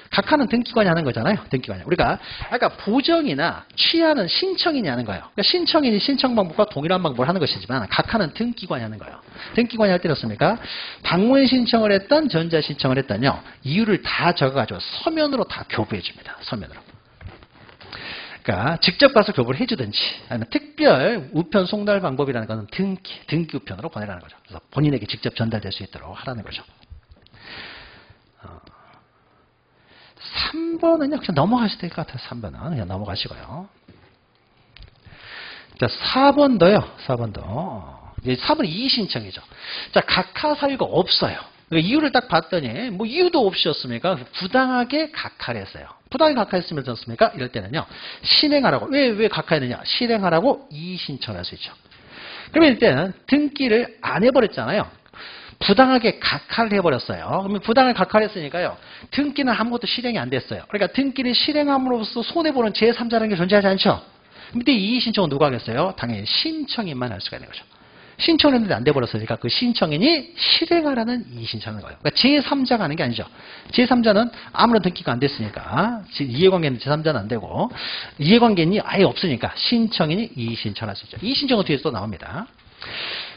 각하는 등기관이 하는 거잖아요. 등기관이. 우리가 아까 보정이나 취하는 신청인이 하는 거예요. 그러니까 신청인이 신청 방법과 동일한 방법을 하는 것이지만 각하는 등기관이 하는 거예요. 등기관이 할 때 어떻습니까? 방문 신청을 했던 전자 신청을 했던요. 이유를 다 적어가지고 서면으로 다 교부해 줍니다. 서면으로. 그러니까 직접 가서 교부를 해주든지 아니면 특별 우편 송달 방법이라는 것은 등기 우편으로 보내라는 거죠. 그래서 본인에게 직접 전달될 수 있도록 하라는 거죠. 3번은요, 그냥 넘어가셔도 될 것 같아요. 3번은. 그냥 넘어가시고요. 자, 4번도요. 4번도. 이제 4번은 이의신청이죠. 자, 각하 사유가 없어요. 그러니까 이유를 딱 봤더니, 뭐 이유도 없이였습니까? 부당하게 각하를 했어요. 부당하게 각하했으면 어떻습니까? 이럴 때는요, 실행하라고. 왜 각하했느냐? 실행하라고 이의신청을 할 수 있죠. 그러면 이때는 등기를 안 해버렸잖아요. 부당하게 각하를 해버렸어요. 그러면 부당하게 각하를 했으니까요. 등기는 아무것도 실행이 안 됐어요. 그러니까 등기를 실행함으로써 손해보는 제3자라는 게 존재하지 않죠. 근데 이의신청은 누가 하겠어요? 당연히 신청인만 할 수가 있는 거죠. 신청을 했는데 안 돼버렸으니까 그 신청인이 실행하라는 이의신청을 거예요. 그러니까 제3자가 하는 게 아니죠. 제3자는 아무런 등기가 안 됐으니까 이해관계는 제3자는 안 되고 이해관계인이 아예 없으니까 신청인이 이의신청을 할 수 있죠. 이의신청은 뒤에서 또 나옵니다.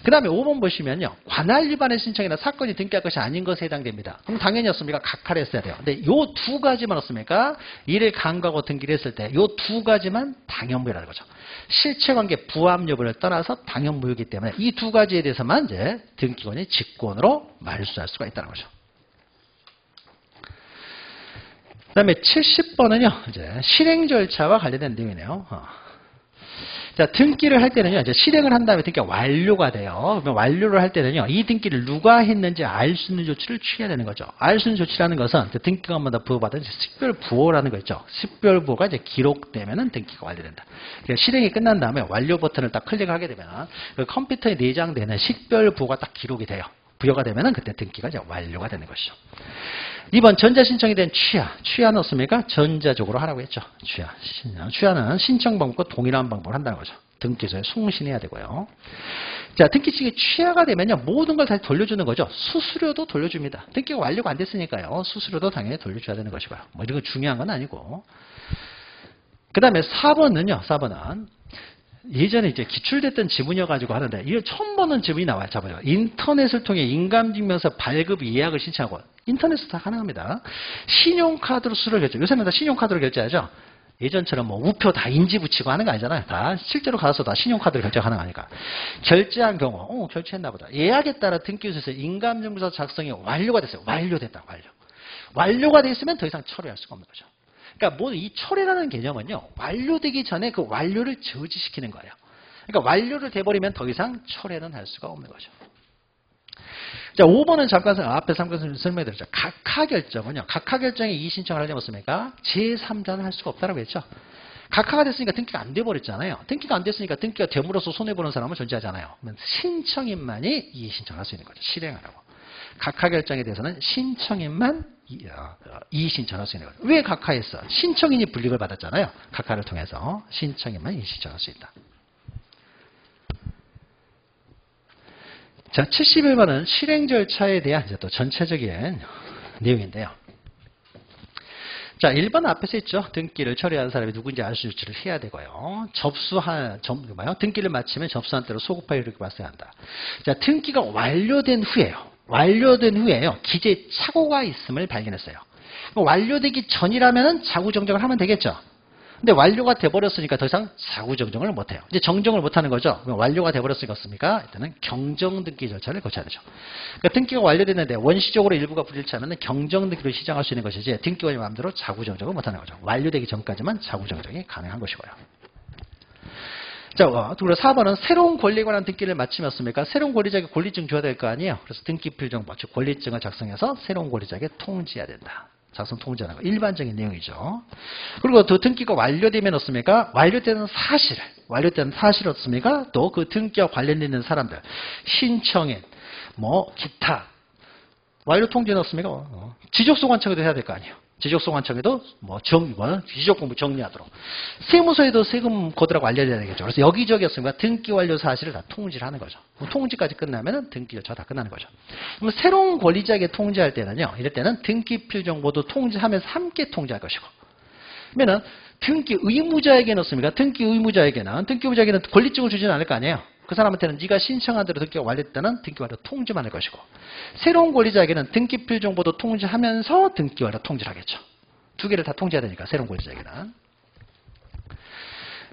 그 다음에 5번 보시면요. 관할 위반의 신청이나 사건이 등기할 것이 아닌 것에 해당됩니다. 그럼 당연히 없습니까? 각하를 했어야 돼요. 근데 요 두 가지만 없습니까? 이를 간과하고 등기를 했을 때 요 두 가지만 당연무효라는 거죠. 실체관계 부합 여부를 떠나서 당연무효이기 때문에 이 두 가지에 대해서만 이제 등기권이 직권으로 말소할 수가 있다는 거죠. 그 다음에 70번은요. 이제 실행 절차와 관련된 내용이네요. 자, 등기를 할 때는요, 이제 실행을 한 다음에 등기가 완료가 돼요. 그러면 완료를 할 때는요, 이 등기를 누가 했는지 알 수 있는 조치를 취해야 되는 거죠. 알 수 있는 조치라는 것은 등기관마다 부여받은 식별부호라는 거 있죠. 식별부호가 이제 기록되면은 등기가 완료된다. 그러니까 실행이 끝난 다음에 완료 버튼을 딱 클릭하게 되면 그 컴퓨터에 내장되는 식별부호가 딱 기록이 돼요. 부여가 되면은 그때 등기가 이제 완료가 되는 것이죠. 2번 전자신청에 대한 취하는 없습니까? 전자적으로 하라고 했죠. 취하는 신청 방법과 동일한 방법을 한다는 거죠. 등기소에 송신해야 되고요. 자, 등기증이 취하가 되면요. 모든 걸 다시 돌려주는 거죠. 수수료도 돌려줍니다. 등기가 완료가 안 됐으니까요. 수수료도 당연히 돌려줘야 되는 것이고요. 뭐 이런 거 중요한 건 아니고. 그 다음에 4번은요. 4번은 예전에 이제 기출됐던 지문이어가지고 하는데, 이거 처음 보는 지문이 나와요. 잡아요. 인터넷을 통해 인감증명서 발급 예약을 신청하고, 인터넷에서 다 가능합니다. 신용카드로 수수료 결제. 요새는 다 신용카드로 결제하죠. 예전처럼 뭐 우표 다 인지 붙이고 하는 거 아니잖아요. 다 실제로 가서 다 신용카드로 결제 가능하니까. 결제한 경우, 결제했나 보다. 예약에 따라 등기소에서 인감증명서 작성이 완료가 됐어요. 완료됐다. 완료가 돼 있으면 더 이상 처리할 수가 없는 거죠. 그러니까 뭐 이 처리라는 개념은요. 완료되기 전에 그 완료를 저지시키는 거예요. 그러니까 완료를 돼버리면 더 이상 처리는 할 수가 없는 거죠. 자, 5번은 잠깐 앞에 잠깐 설명드렸죠. 각하결정은요. 각하결정에 이의신청을 하려면 어떻습니까? 제3자는 할 수가 없다고 했죠. 각하가 됐으니까 등기가 안 돼버렸잖아요. 등기가 안 됐으니까 등기가 됨으로써 손해보는 사람은 존재하잖아요. 그러면 신청인만이 이의신청을 할 수 있는 거죠. 실행하라고. 각하결정에 대해서는 신청인만 이의신청할 수 있는 거죠. 왜 각하했어? 신청인이 불이익을 받았잖아요. 각하를 통해서 신청인만 이의신청할 수 있다. 자, 71번은 실행 절차에 대한 이제 또 전체적인 내용인데요. 자, 1번 앞에서 있죠. 등기를 처리한 사람이 누군지 알 수 있지를 해야 되고요. 등기를 마치면 접수한 대로 소급하여 이렇게 봤어야 한다. 자, 등기가 완료된 후에요. 기재에 착오가 있음을 발견했어요. 완료되기 전이라면 자구정정을 하면 되겠죠. 근데 완료가 돼버렸으니까 더 이상 자구정정을 못해요. 이제 정정을 못하는 거죠. 완료가 돼버렸으니까 일단은 경정등기 절차를 거쳐야 되죠. 그러니까 등기가 완료됐는데 원시적으로 일부가 불일치하면 경정등기로 시작할 수 있는 것이지 등기관이 마음대로 자구정정을 못하는 거죠. 완료되기 전까지만 자구정정이 가능한 것이고요. 자, 그리고 4번은 새로운 권리에 관한 등기를 마치었습니까? 새로운 권리자에게 권리증 줘야 될 거 아니에요. 그래서 등기필정보, 즉 권리증을 작성해서 새로운 권리자에게 통지해야 된다. 작성 통지하는 거 일반적인 내용이죠. 그리고 또 등기가 완료되면 어떻습니까? 완료되는 사실 어떻습니까? 또 그 등기와 관련된 사람들, 신청인, 기타 완료 통지는 어떻습니까? 지적소관청에도 해야 될 거 아니에요. 지적소관청에도 지적공부 정리하도록. 세무서에도 세금 거두라고 알려줘야 되겠죠. 그래서 여기저기 였습니까? 등기 완료 사실을 다 통지를 하는 거죠. 통지까지 끝나면 등기 절차가 다 끝나는 거죠. 그럼 새로운 권리자에게 통지할 때는요. 이럴 때는 등기필 정보도 통지하면서 함께 통지할 것이고. 그러면은 등기 의무자에게는 어떻습니까? 등기 의무자에게는 권리증을 주지는 않을 거 아니에요. 그 사람한테는 네가 신청한 대로 등기가 완료됐다는 등기 완료 통지만 할 것이고, 새로운 권리자에게는 등기필 정보도 통지하면서 등기 완료 통지를 하겠죠. 두 개를 다 통지해야 되니까 새로운 권리자에게는.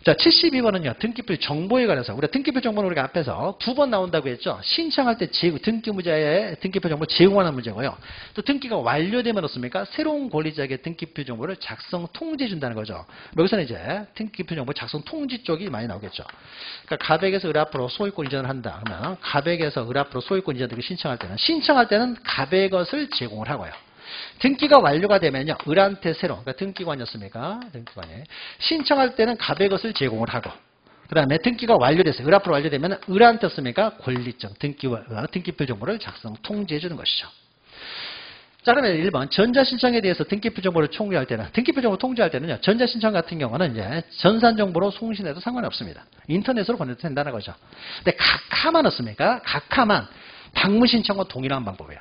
자, 72번은요. 등기필 정보에 관해서 우리가 등기필 정보는 우리가 앞에서 2번 나온다고 했죠. 신청할 때 등기무자의 등기필 정보를 제공하는 문제고요. 또 등기가 완료되면 어떻습니까? 새로운 권리자에게 등기필 정보를 작성 통지해 준다는 거죠. 여기서는 이제 등기필 정보 작성 통지 쪽이 많이 나오겠죠. 그러니까 가백에서 을 앞으로 소유권 이전을 한다. 그러면 가백에서 을 앞으로 소유권 이전 등기 신청할 때는 가백것을 제공을 하고요. 등기가 완료가 되면요. 을한테 그러니까 등기관이었습니까? 등기관이. 신청할 때는 가백것을 제공을 하고, 그 다음에 등기가 완료됐어요. 을 앞으로 완료되면 을한테 습니까? 권리증, 등기필 정보를 작성, 통지해 주는 것이죠. 자, 그러면 1번 전자신청에 대해서 등기필 정보를 통지할 때는, 등기필 정보 통지할 때는요. 전자신청 같은 경우는 이제 전산정보로 송신해도 상관이 없습니다. 인터넷으로 보내도 된다는 거죠. 근데 각하만 어떻습니까? 각하만 방문신청과 동일한 방법이에요.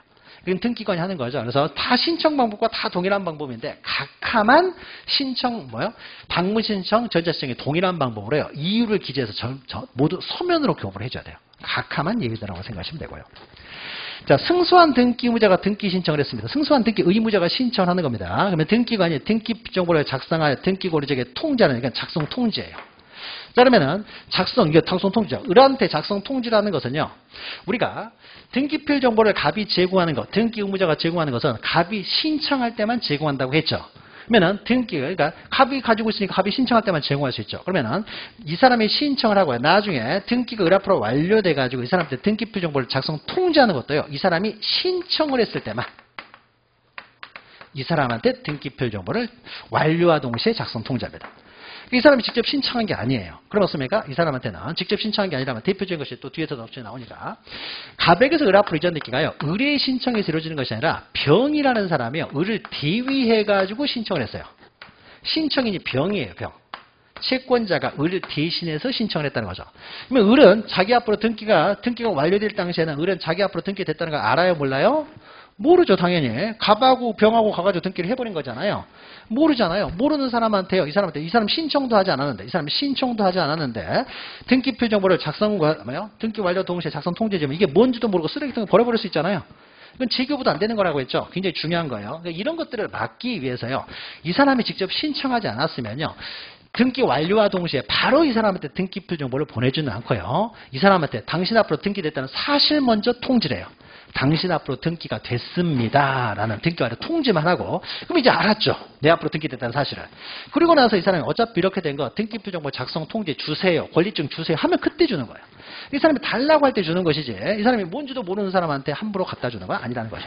이건 등기관이 하는 거죠. 그래서 다 신청 방법과 다 동일한 방법인데 각하만 방문 신청, 전자신청이 동일한 방법으로 해요. 이유를 기재해서 모두 서면으로 교부를 해줘야 돼요. 각하만 얘기다라고 생각하시면 되고요. 자, 승소한 등기 의무자가 등기 신청을 했습니다. 승소한 등기 의무자가 신청을 하는 겁니다. 그러면 등기관이 등기 정보를 작성하여 등기 권리자에게 통지하는, 그러니까 작성 통지예요. 자, 그러면은 이게 작성 통지죠. 을한테 작성 통지라는 것은요. 우리가 등기필 정보를 갑이 제공하는 것, 등기 의무자가 제공하는 것은 갑이 신청할 때만 제공한다고 했죠. 그러면은 그러니까 갑이 가지고 있으니까 갑이 신청할 때만 제공할 수 있죠. 그러면은 이 사람이 신청을 하고요. 나중에 등기가 을 앞으로 완료돼 가지고 이 사람한테 등기필 정보를 작성 통지하는 것도요. 이 사람이 신청을 했을 때만 이 사람한테 등기필 정보를 완료와 동시에 작성 통지합니다. 이 사람이 직접 신청한 게 아니에요. 그럼 어떻습니까? 이 사람한테는 직접 신청한 게 아니라면 대표적인 것이 또 뒤에서 옵션이 나오니까 갑에게서 을 앞으로 이전 등기가요. 을의 신청에서 이루어지는 것이 아니라 병이라는 사람이요. 을을 대위해가지고 신청을 했어요. 신청인이 병이에요. 병. 채권자가 을을 대신해서 신청을 했다는 거죠. 그러면 을은 자기 앞으로 등기가 완료될 당시에는 을은 자기 앞으로 등기됐다는 걸 알아요? 몰라요? 모르죠, 당연히. 갑하고 병하고 가가지고 등기를 해버린 거잖아요. 모르잖아요. 모르는 사람한테요. 이 사람 신청도 하지 않았는데, 등기필 정보를 등기 완료 동시에 작성 통지해주면 이게 뭔지도 모르고 쓰레기통에 버려버릴 수 있잖아요. 이건 제교부도 안 되는 거라고 했죠. 굉장히 중요한 거예요. 그러니까 이런 것들을 막기 위해서요. 이 사람이 직접 신청하지 않았으면요. 등기 완료와 동시에 바로 이 사람한테 등기필 정보를 보내주는 않고요. 이 사람한테 당신 앞으로 등기됐다는 사실 먼저 통지를 해요. 당신 앞으로 등기가 됐습니다. 라는 등기 완료 통지만 하고, 그럼 이제 알았죠. 내 앞으로 등기됐다는 사실을. 그리고 나서 이 사람이 어차피 이렇게 된 거 등기필 정보 작성 통지 주세요. 권리증 주세요. 하면 그때 주는 거예요. 이 사람이 달라고 할 때 주는 것이지 이 사람이 뭔지도 모르는 사람한테 함부로 갖다 주는 건 아니라는 거죠.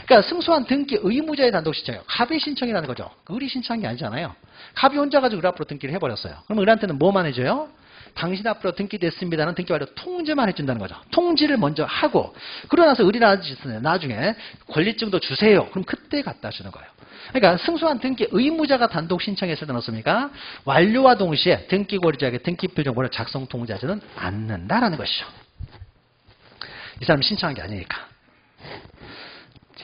그러니까 승소한 등기 의무자의 단독 신청이에요. 갑의 신청이라는 거죠. 을이 신청한 게 아니잖아요. 갑이 혼자 가지고 을 앞으로 등기를 해버렸어요. 그럼 을한테는 뭐만 해줘요? 당신 앞으로 등기됐습니다는 등기 완료 통지만 해준다는 거죠. 통지를 먼저 하고, 그러고 나서 을이 나중에 권리증도 주세요. 그럼 그때 갖다 주는 거예요. 그러니까 승소한 등기 의무자가 단독 신청했을 때는 어떻습니까? 완료와 동시에 등기 권리자에게 등기필 정보를 작성 통지하지는 않는다라는 것이죠. 이 사람이 신청한 게 아니니까.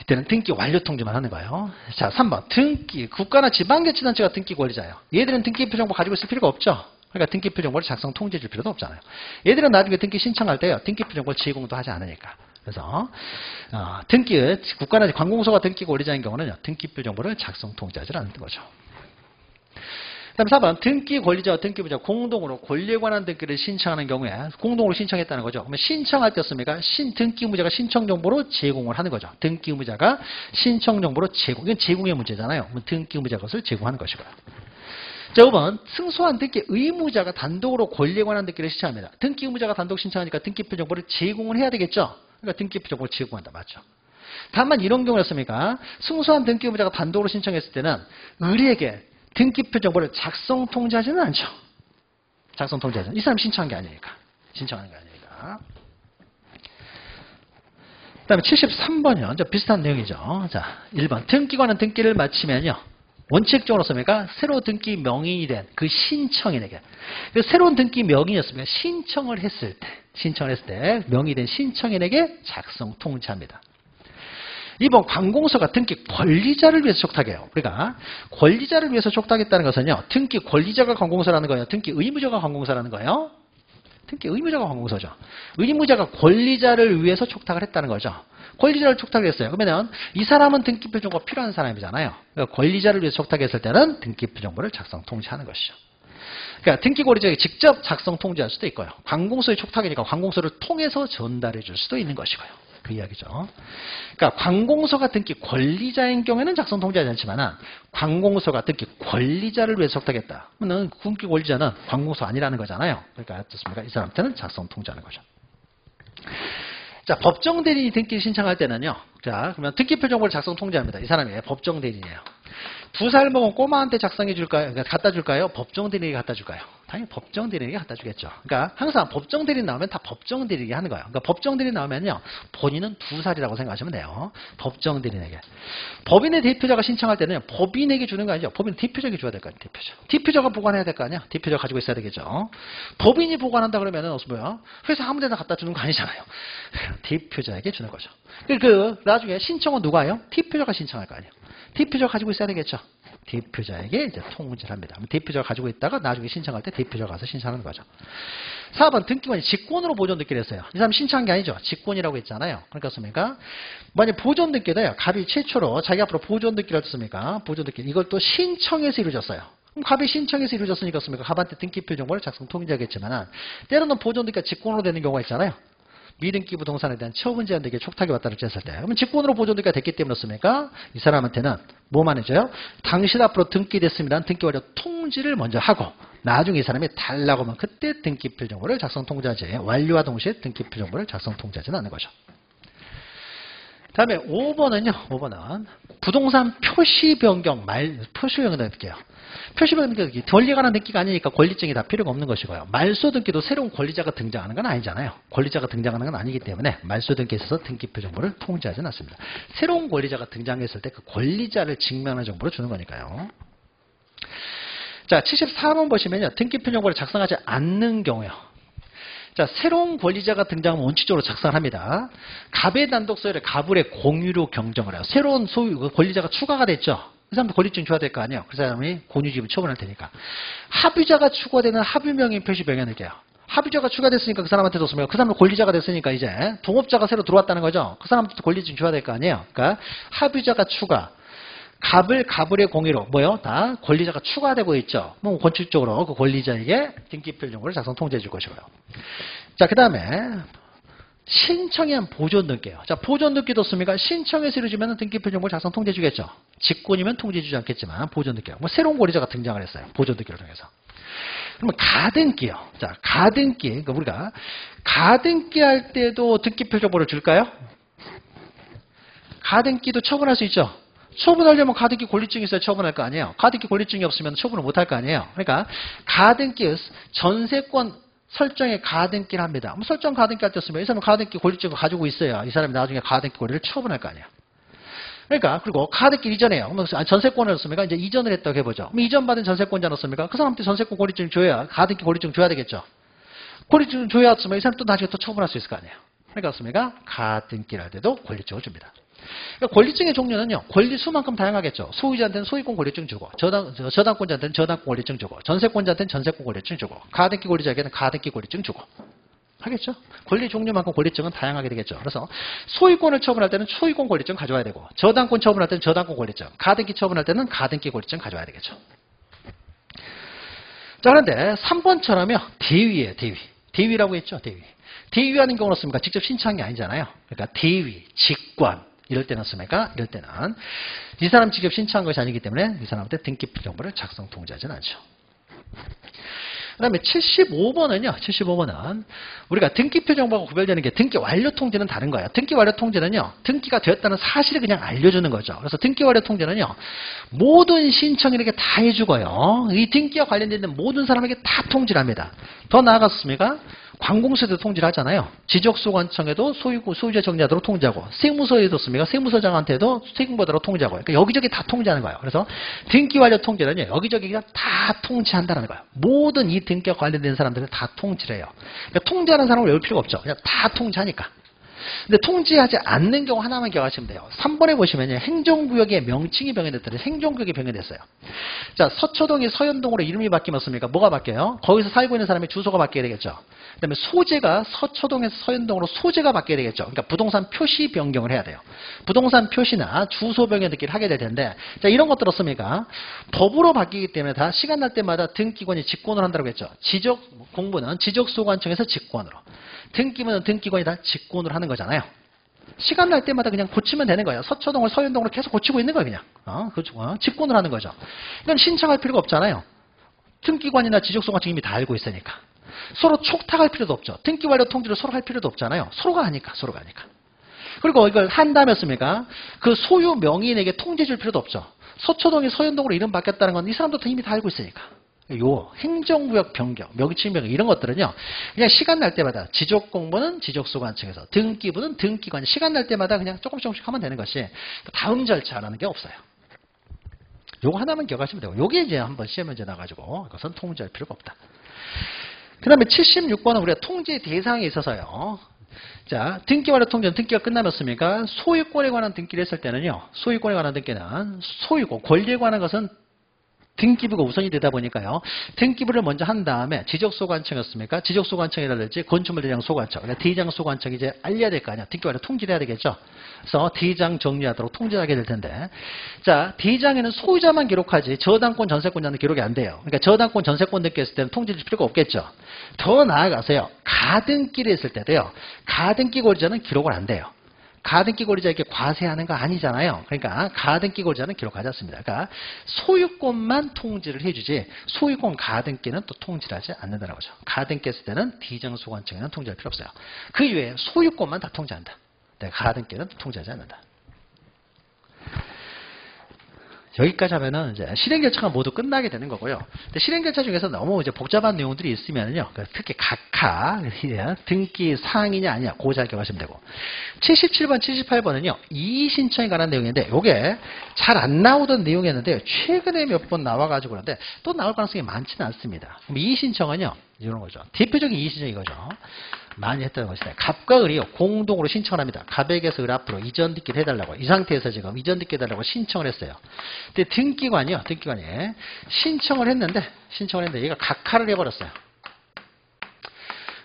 이때는 등기 완료 통지만 하는 거예요. 자, 3번. 등기, 국가나 지방자치단체가 등기 권리자예요. 얘들은 등기표 정보 가지고 있을 필요가 없죠. 그러니까 등기표 정보를 작성 통지해 줄 필요도 없잖아요. 얘들은 나중에 등기 신청할 때요. 등기표 정보를 제공도 하지 않으니까. 그래서 국가나 관공서가 등기 권리자인 경우는 등기표 정보를 작성 통지하지 않는 거죠. 그다음 4번. 등기 권리자와 등기부자 공동으로 권리에 관한 등기를 신청하는 경우에 공동으로 신청했다는 거죠. 그러면 신청할 때 씁니까? 등기의무자가 신청 정보로 제공을 하는 거죠. 등기의무자가 신청 정보로 제공. 이건 제공의 문제잖아요. 등기의무자가 것을 제공하는 것이고요. 자, 5번. 승소한 등기 의무자가 단독으로 권리에 관한 등기를 신청합니다. 등기 의무자가 단독 신청하니까 등기표 정보를 제공을 해야 되겠죠. 그러니까 등기표 정보를 제공한다. 맞죠? 다만 이런 경우였습니까? 승소한 등기 의무자가 단독으로 신청했을 때는 의리에게 등기표 정보를 작성 통지하지는 않죠. 작성 통지하지. 이 사람 신청한 게 아니니까. 신청하는 게 아니니까. 그 다음에 73번이요. 비슷한 내용이죠. 자, 1번. 등기관은 등기를 마치면요. 원칙적으로 씁니까? 새로 등기 명의이 된 그 신청인에게. 새로운 등기 명의였습니다. 신청을 했을 때 명의된 신청인에게 작성 통지합니다. 2번 관공서가 등기 권리자를 위해서 촉탁해요. 그러니까 권리자를 위해서 촉탁했다는 것은요. 등기 권리자가 관공서라는 거예요. 등기 의무자가 관공서라는 거예요. 등기 의무자가 관공서죠. 의무자가 권리자를 위해서 촉탁을 했다는 거죠. 권리자를 촉탁했어요. 그러면 이 사람은 등기표 정보가 필요한 사람이잖아요. 그러니까 권리자를 위해서 촉탁했을 때는 등기표 정보를 작성 통지하는 것이죠. 그러니까 등기 권리자에게 직접 작성 통지할 수도 있고요. 관공서의 촉탁이니까 관공서를 통해서 전달해 줄 수도 있는 것이고요. 그 이야기죠. 그러니까 관공서가 등기 권리자인 경우에는 작성 통지하지 않지만 관공서가 등기 권리자를 위해서 촉탁했다. 그러면 등기 권리자는 관공서 아니라는 거잖아요. 그러니까 어떻습니까? 이 사람한테는 작성 통지하는 거죠. 자, 법정 대리인이 등기 신청할 때는요. 자, 그러면 등기표 정보를 작성 통지합니다. 이 사람이 법정 대리인이에요. 2살 먹은 꼬마한테 작성해 줄까요? 그러니까 갖다 줄까요? 법정 대리인에게 갖다 줄까요? 당연히 법정 대리인에게 갖다 주겠죠. 그러니까 항상 법정 대리인 나오면 다 법정 대리인에게 하는 거예요. 그러니까 법정 대리인 나오면요. 본인은 2살이라고 생각하시면 돼요. 법정 대리인에게. 법인의 대표자가 신청할 때는 법인에게 주는 거 아니죠. 법인 대표자에게 줘야 될 거 아니에요. 대표자. 대표자가 보관해야 될 거 아니야. 대표자가 가지고 있어야 되겠죠. 법인이 보관한다 그러면은 뭐야? 회사 아무 데나 갖다 주는 거 아니잖아요. 대표자에게 주는 거죠. 나중에 신청은 누가 해요? 대표자가 신청할 거 아니에요. 대표자가 가지고 있어야 되겠죠. 대표자에게 이제 통지를 합니다. 대표자가 가지고 있다가 나중에 신청할 때 대표자가 가서 신청하는 거죠. 4번 등기관이 직권으로 보존 등기를 했어요. 이 사람 신청한 게 아니죠. 직권이라고 했잖아요. 그러니까 만약 보존 등기도요. 갑이 최초로 자기 앞으로 보존 등기를 했습니까? 보존 등기 이걸 또 신청해서 이루어졌어요. 그럼 갑이 신청해서 이루어졌으니까 갑한테 등기표 정보를 작성 통지하겠지만 때로는 보존 등기가 직권으로 되는 경우가 있잖아요. 미등기 부동산에 대한 처분 제한 등기 촉탁이 왔다를 했을 때 그러면 직권으로 보존등기가 됐기 때문에 그렇습니까? 이 사람한테는 뭐만 해줘요? 당신 앞으로 등기됐습니다는 등기 완료 통지를 먼저 하고 나중에 이 사람이 달라고 하면 그때 등기표 정보를 작성 통지하지 완료와 동시에 등기표 정보를 작성 통지하지는 않는 거죠. 다음에 5번은 부동산 표시 변경 표시 변경 등기예요. 표시 변경 등기 권리에 관한 등기가 아니니까 권리증이 다 필요가 없는 것이고요. 말소 등기도 새로운 권리자가 등장하는 건 아니잖아요. 권리자가 등장하는 건 아니기 때문에 말소 등기에 있어서 등기표 정보를 통지하지는 않습니다. 새로운 권리자가 등장했을 때 그 권리자를 증명하는 정보를 주는 거니까요. 자, 74번 보시면요. 등기표 정보를 작성하지 않는 경우요. 자, 새로운 권리자가 등장하면 원칙적으로 작성을 합니다. 갑의 단독 소유를 갑을의 공유로 경정을 해요. 새로운 소유 권리자가 추가가 됐죠. 그 사람도 권리증 줘야 될 거 아니에요. 그 사람이 권유지분 처분할 테니까. 합유자가 추가되는 합유명의 표시 병행을게요. 합유자가 추가됐으니까 그 사람한테 줬으면 그 사람은 권리자가 됐으니까 이제 동업자가 새로 들어왔다는 거죠. 그 사람한테도 권리증 줘야 될 거 아니에요. 그러니까 합유자가 추가. 갑을의 공유로 뭐요? 다 권리자가 추가되고 있죠. 뭐 원칙적으로 그 권리자에게 등기표 정보를 작성 통지해 줄 것이고요. 자, 그 다음에 신청에 한 보존 등기예요. 자, 보존 등기도 씁니까? 신청해서 이루어지면 등기표 정보를 작성 통지해 주겠죠. 직권이면 통지해 주지 않겠지만 보존 등기예요. 뭐 새로운 권리자가 등장을 했어요. 보존 등기를 통해서. 그러면 가등기요. 자, 가등기. 그러니까 우리가 가등기 할 때도 등기표 정보를 줄까요? 가등기도 처분할 수 있죠. 처분하려면 가등기 권리증이 있어야 처분할 거 아니에요. 가등기 권리증이 없으면 처분을 못 할 거 아니에요. 그러니까 가등기 전세권 설정에 가등기를 합니다. 설정 가등기 할 때 쓰면 이 사람은 가등기 권리증을 가지고 있어야 이 사람이 나중에 가등기 권리를 처분할 거 아니에요. 그러니까 그리고 가등기 이전에요. 전세권을 씁니까? 이제 이전을 했다고 해보죠. 그럼 이전받은 전세권자 넣습니까? 그 사람한테 전세권 권리증 줘야 가등기 권리증 줘야 되겠죠. 권리증 줘야 했으면 이 사람 또 나중에 또 처분할 수 있을 거 아니에요. 그러니까 어떻습니까? 가등기를 할 때도 권리증을 줍니다. 그러니까 권리증의 종류는요, 권리수만큼 다양하겠죠. 소유자한테는 소유권 권리증 주고, 저당권자한테는 저당권 권리증 주고, 전세권자한테는 전세권 권리증 주고, 가등기 권리자에게는 가등기 권리증 주고. 하겠죠? 권리 종류만큼 권리증은 다양하게 되겠죠. 그래서 소유권을 처분할 때는 소유권 권리증 가져와야 되고, 저당권 처분할 때는 저당권 권리증, 가등기 처분할 때는 가등기 권리증 가져와야 되겠죠. 자, 그런데 3번처럼요, 대위예요, 대위. 대위라고 했죠, 대위. 대위하는 경우는 어떻습니까? 직접 신청이 아니잖아요. 그러니까 대위, 직관. 이럴 때는 어떻습니까? 이럴 때는 이 사람 직접 신청한 것이 아니기 때문에 이 사람한테 등기표 정보를 작성 통지하지는 않죠. 그 다음에 75번은요. 75번은 우리가 등기표 정보하고 구별되는 게 등기 완료 통지는 다른 거예요. 등기 완료 통지는요. 등기가 되었다는 사실을 그냥 알려주는 거죠. 그래서 등기 완료 통지는요. 모든 신청인에게 다 해주고요. 이 등기와 관련된 모든 사람에게 다 통지를 합니다. 더 나아갔습니까? 관공서에도 통지를 하잖아요. 지적소관청에도 소유자 정리하도록 통지하고, 세무서에도 씁니까? 세무서장한테도 세금받으러 통지하고, 그러니까 여기저기 다 통지하는 거예요. 그래서 등기 완료 통지는요, 여기저기 다 통지한다는 거예요. 모든 이 등기와 관련된 사람들은 다 통지를 해요. 그러니까 통지하는 사람을 외울 필요가 없죠. 그냥 다 통지하니까. 근데 통지하지 않는 경우 하나만 기억하시면 돼요. 3번에 보시면요. 행정구역의 명칭이 변경됐더니 행정구역이 변경됐어요. 자, 서초동이 서현동으로 이름이 바뀌었습니까? 뭐가 바뀌어요? 거기서 살고 있는 사람의 주소가 바뀌어야 되겠죠. 그 다음에 소재가 서초동에서 서현동으로 소재가 바뀌어야 되겠죠. 그러니까 부동산 표시 변경을 해야 돼요. 부동산 표시나 주소 변경 등기를 하게 될 텐데, 자, 이런 것들 어떻습니까? 법으로 바뀌기 때문에 다 시간 날 때마다 등기관이 직권을 한다고 했죠. 지적 공부는 지적소관청에서 직권으로. 등기부는 등기관이 다 직권으로 하는 거잖아요. 시간 날 때마다 그냥 고치면 되는 거예요. 서초동을 서현동으로 계속 고치고 있는 거예요, 그냥. 그렇죠. 직권을 하는 거죠. 이건 신청할 필요가 없잖아요. 등기관이나 지적소관청 이미 다 알고 있으니까. 서로 촉탁할 필요도 없죠. 등기 완료 통지를 서로 할 필요도 없잖아요. 서로가 하니까. 그리고 이걸 한다면 씁니까? 그 소유 명의인에게 통지 줄 필요도 없죠. 서초동이 서현동으로 이름 바뀌었다는 건 이 사람도 이미 다 알고 있으니까. 요 행정구역 변경, 명칭 변경 이런 것들은요. 그냥 시간 날 때마다 지적공부는 지적소관청에서, 등기부는 등기관이 시간 날 때마다 그냥 조금씩 하면 되는 것이 다음 절차라는 게 없어요. 요거 하나만 기억하시면 되고, 요게 이제 한번 시험 문제 나가지고 그것은 통지할 필요가 없다. 그 다음에 76번은 우리가 통지 대상에 있어서요. 자, 등기 완료 통지는 등기가 끝나면습니까? 소유권에 관한 등기를 했을 때는요. 소유권에 관한 등기는 소유권, 권리에 관한 것은 등기부가 우선이 되다 보니까요. 등기부를 먼저 한 다음에 지적소관청이었습니까? 지적소관청이라든지 건축물대장 소관청, 그러니까 D장 소관청이 이제 알려야 될 거 아니야. 등기 완료 통지를 해야 되겠죠. 그래서 D장 정리하도록 통지하게 될 텐데, 자, D장에는 소유자만 기록하지 저당권 전세권자는 기록이 안 돼요. 그러니까 저당권 전세권 등기했을 때는 통지를 필요가 없겠죠. 더 나아가서요. 가등기를 했을 때도요. 가등기 권리자는 기록을 안 돼요. 가등기 권리자에게 과세하는 거 아니잖아요. 그러니까 가등기 권리자는 기록하지 않습니다. 그러니까 소유권만 통지를 해주지 소유권 가등기는 또 통지를 하지 않는다는 거죠. 가등기 했을 때는 D장소관청에는 통지할 필요 없어요. 그 이외에 소유권만 다 통지한다. 가등기는 통지하지 않는다. 여기까지 하면은 이제 실행 절차가 모두 끝나게 되는 거고요. 근데 실행 절차 중에서 너무 이제 복잡한 내용들이 있으면요. 특히 각하 등기 사항이냐 아니냐 그거 잘 기억하시면 되고. 77번, 78번은요. 이의 신청에 관한 내용인데 이게 잘 안 나오던 내용이었는데 최근에 몇 번 나와가지고 그런데 또 나올 가능성이 많지는 않습니다. 그럼 이의 신청은요. 이런 거죠. 대표적인 이의 신청이 이거죠. 많이 했다는 것이다. 갑과 을이요. 공동으로 신청을 합니다. 갑에게서 을 앞으로 이전 등기를 해달라고. 이 상태에서 지금 이전 등기 해달라고 신청을 했어요. 근데 등기관이 신청을 했는데 얘가 각하를 해버렸어요.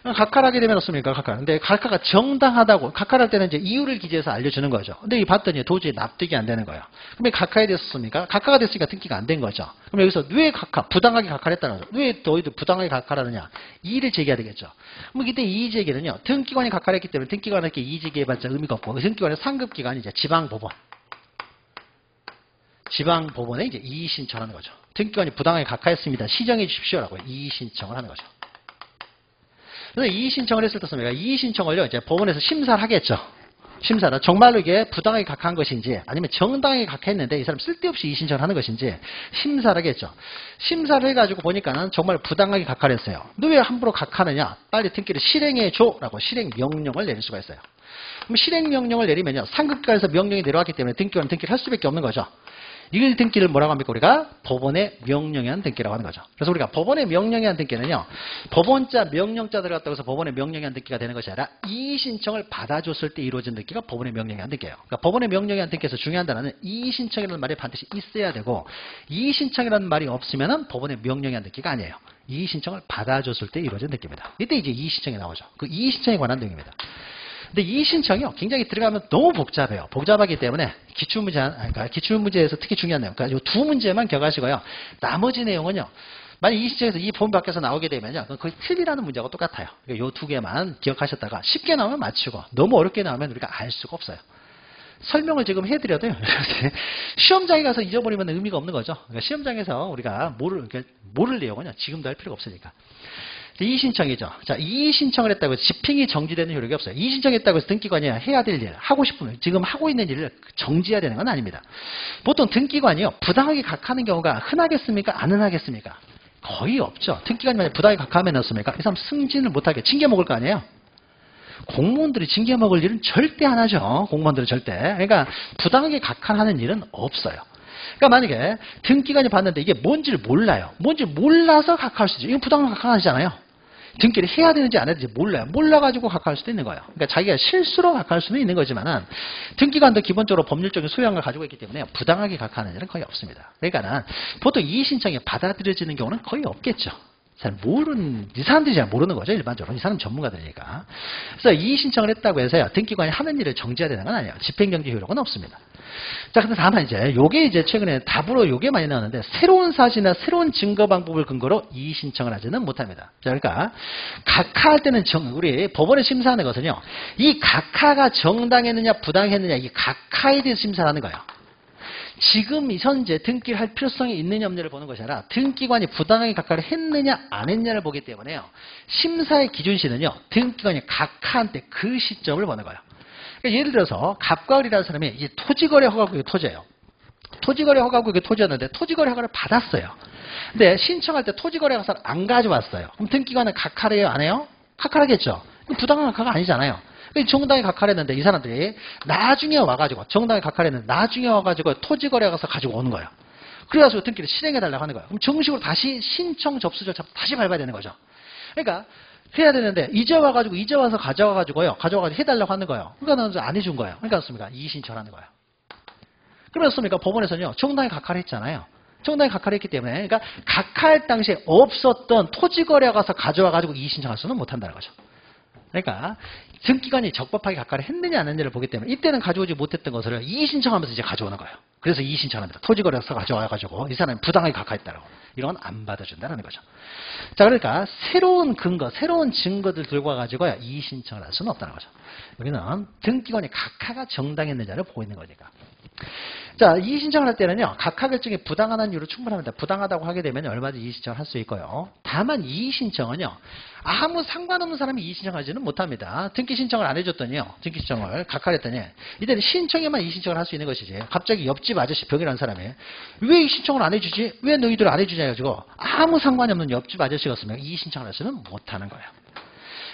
각하를 하게 되면 어떻습니까? 각하. 근데 각하가 정당하다고, 각하를 할 때는 이제 이유를 기재해서 알려주는 거죠. 근데 이 봤더니 도저히 납득이 안 되는 거예요. 그럼 각하에 됐습니까? 각하가 됐으니까 등기가 안 된 거죠. 그럼 여기서 왜 각하, 부당하게 각하를 했다는 거죠. 왜 너희들 부당하게 각하를 하느냐? 이의를 제기해야 되겠죠. 그럼 이때 이의 제기는요, 등기관이 각하를 했기 때문에 등기관에게 이의 제기해봤자 의미가 없고, 등기관의 상급기관이 이제 지방법원에 이제 이의 신청하는 거죠. 등기관이 부당하게 각하했습니다. 시정해 주십시오라고 이의 신청을 하는 거죠. 그래서 이의 신청을 했을 때 이의 신청을요, 이제 법원에서 심사를 하겠죠. 심사는 정말로 이게 부당하게 각하한 것인지 아니면 정당하게 각하했는데 이 사람 쓸데없이 이의 신청을 하는 것인지 심사를 하겠죠. 심사를 해가지고 보니까는 정말 부당하게 각하를 했어요. 너 왜 함부로 각하느냐? 빨리 등기를 실행해줘라고 실행명령을 내릴 수가 있어요. 그럼 실행명령을 내리면요, 상급기관에서 명령이 내려왔기 때문에 등기관은 등기를 할 수밖에 없는 거죠. 이 등기를 뭐라고 합니까? 우리가 법원의 명령에 의한 등기라고 하는 거죠. 그래서 우리가 법원의 명령에 의한 등기는요, 법원자, 명령자 들어갔다고 해서 법원의 명령에 의한 등기가 되는 것이 아니라 이의 신청을 받아줬을 때 이루어진 등기가 법원의 명령에 의한 등기예요. 그러니까 법원의 명령에 의한 등기에서 중요한 단어는 이의 신청이라는 말이 반드시 있어야 되고, 이의 신청이라는 말이 없으면은 법원의 명령에 의한 등기가 아니에요. 이의 신청을 받아줬을 때 이루어진 등기입니다. 이때 이제 이의 신청이 나오죠. 그 이의 신청에 관한 등기입니다. 근데 이의 신청이요, 굉장히 들어가면 너무 복잡해요. 복잡하기 때문에 기출문제에서 특히 중요한 내용, 그러니까 이 두 문제만 기억하시고요. 나머지 내용은요, 만약 이의 신청에서 이 본 밖에서 나오게 되면요, 그건 거의 틀리라는 문제하고 똑같아요. 그러니까 이 두 개만 기억하셨다가 쉽게 나오면 맞추고, 너무 어렵게 나오면 우리가 알 수가 없어요. 설명을 지금 해드려도요, 시험장에 가서 잊어버리면 의미가 없는 거죠. 그러니까 시험장에서 우리가 모를 내용은요, 지금도 할 필요가 없으니까. 이의 신청이죠. 자, 이의 신청을 했다고 해서 집행이 정지되는 효력이 없어요. 이의 신청했다고 해서 등기관이 해야 될 일, 하고 싶으면 지금 하고 있는 일을 정지해야 되는 건 아닙니다. 보통 등기관이요, 부당하게 각하하는 경우가 흔하겠습니까? 안 흔하겠습니까? 거의 없죠. 등기관이 만약 부당하게 각하하면 어떻습니까? 이 사람 승진을 못하게 징계 먹을 거 아니에요? 공무원들이 징계 먹을 일은 절대 안 하죠. 공무원들은 절대. 그러니까 부당하게 각하하는 일은 없어요. 그러니까 만약에 등기관이 봤는데 이게 뭔지를 몰라요. 뭔지를 몰라서 각하할 수 있죠. 이건 부당하게 각하하잖아요. 등기를 해야 되는지 안 해야 되는지 몰라요. 몰라가지고 각하할 수도 있는 거예요. 그러니까 자기가 실수로 각하할 수는 있는 거지만은 등기관도 기본적으로 법률적인 소양을 가지고 있기 때문에 부당하게 각하하는 일은 거의 없습니다. 그러니까는 보통 이의 신청이 받아들여지는 경우는 거의 없겠죠. 이 사람들이 잘 모르는 거죠, 일반적으로. 이 사람 전문가들이니까. 그래서 이의 신청을 했다고 해서요, 등기관이 하는 일을 정지해야 되는 건 아니에요. 집행정지 효력은 없습니다. 자, 근데 다만 요게 이제 최근에 답으로 요게 많이 나오는데, 새로운 사실이나 새로운 증거 방법을 근거로 이의 신청을 하지는 못합니다. 자, 그러니까, 각하할 때는 우리 법원에 심사하는 것은요, 이 각하가 정당했느냐, 부당했느냐, 이 각하에 대해서 심사를 하는 거예요. 지금 현재 등기를 할 필요성이 있느냐 없느냐를 보는 것이 아니라 등기관이 부당하게 각하를 했느냐 안 했느냐를 보기 때문에요. 심사의 기준시는요, 등기관이 각하한 때 그 시점을 보는 거예요. 그러니까 예를 들어서 갑과을이라는 사람이 이제 토지거래 허가구역의 토지예요. 토지거래 허가구역의 토지였는데 토지거래 허가를 받았어요. 근데 신청할 때 토지거래 허가를 안 가져왔어요. 그럼 등기관은 각하를 해요? 안 해요? 각하를 하겠죠. 부당한 각하가 아니잖아요. 정당히 각하를 했는데 이 사람들이 나중에 와가지고 정당히 각하를 했는데 나중에 와가지고 토지거래 가서 가지고 오는 거예요. 그래가지고 등기를 실행해달라고 하는 거예요. 그럼 정식으로 다시 신청 접수 절차 다시 밟아야 되는 거죠. 그러니까 해야 되는데 이제 와서 가져와가지고요. 가져와가지고 해달라고 하는 거예요. 그러니까 안 해준 거예요. 그러니까 어떻습니까? 이의 신청하는 거예요. 그렇습니까? 법원에서는요, 정당히 각하를 했잖아요. 정당히 각하를 했기 때문에, 그러니까 각하할 당시에 없었던 토지거래 가서 가져와가지고 이의 신청할 수는 못한다는 거죠. 그러니까 등기관이 적법하게 각하를 했느냐 안 했느냐를 보기 때문에 이때는 가져오지 못했던 것을 이의 신청하면서 이제 가져오는 거예요. 그래서 이의 신청합니다. 토지거래에서 가져와가지고 이 사람이 부당하게 각하했다라고. 이런 건 안 받아준다는 거죠. 자, 그러니까 새로운 근거, 새로운 증거들 들고 와가지고 이의 신청을 할 수는 없다는 거죠. 여기는 등기관이 각하가 정당했느냐를 보고 있는 거니까. 자, 이의 신청을 할 때는요, 각하 결정이 부당하다는 이유로 충분합니다. 부당하다고 하게 되면 얼마든지 이의 신청을 할 수 있고요. 다만 이의 신청은요, 아무 상관없는 사람이 이의 신청하지는 못합니다. 등기 신청을 안 해줬더니요, 등기 신청을 각하를 했더니 이때는 신청에만 이의 신청을 할 수 있는 것이지, 갑자기 옆집 아저씨 병이라는 사람이 왜 이 신청을 안 해주지? 왜 너희들 안 해주냐 해가지고 아무 상관이 없는 옆집 아저씨가 있으면 이의 신청을 할 수는 못하는 거예요.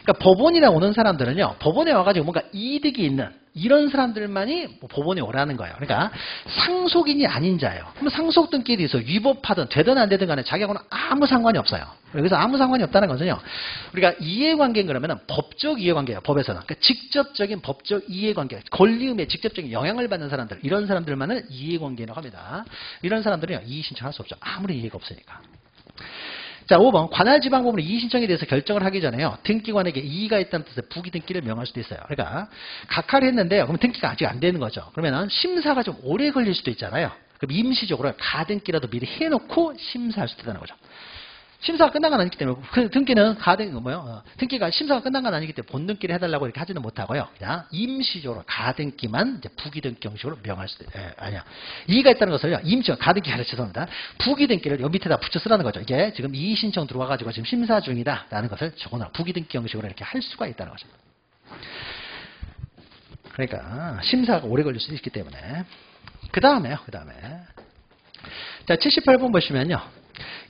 그러니까 법원이나 오는 사람들은요, 법원에 와가지고 뭔가 이득이 있는 이런 사람들만이 법원에 오라는 거예요. 그러니까 상속인이 아닌 자예요. 그러면 상속 등기에 대해서 위법하든 되든 안 되든 간에 자기하고는 아무 상관이 없어요. 그래서 아무 상관이 없다는 것은요, 우리가 이해관계인 그러면은 법적 이해관계예요. 법에서는. 그러니까 직접적인 법적 이해관계, 권리의무에 직접적인 영향을 받는 사람들, 이런 사람들만을 이해관계라고 합니다. 이런 사람들은요, 이의 신청할 수 없죠. 아무리 이해가 없으니까. 자, 5번. 관할지방법원은 이의 신청에 대해서 결정을 하기 전에요, 등기관에게 이의가 있다는 뜻의 부기 등기를 명할 수도 있어요. 그러니까 각하를 했는데요, 그럼 등기가 아직 안 되는 거죠. 그러면은 심사가 좀 오래 걸릴 수도 있잖아요. 그럼 임시적으로 가등기라도 미리 해놓고 심사할 수도 있다는 거죠. 심사가 끝난 건 아니기 때문에, 그 등기는 등기가 심사가 끝난 건 아니기 때문에 본등기를 해달라고 이렇게 하지는 못하고요. 그냥 임시적으로 가등기만 이제 부기등기 형식으로 명할 수도, 아니야. 이의가 있다는 것을요, 가등기 아니라 죄송합니다. 부기등기를 요 밑에다 붙여 쓰라는 거죠. 이게 지금 이의 신청 들어와가지고 지금 심사 중이다라는 것을 적어놔. 부기등기 형식으로 이렇게 할 수가 있다는 거죠. 그러니까 심사가 오래 걸릴 수 있기 때문에. 그 다음에. 자, 78번 보시면요.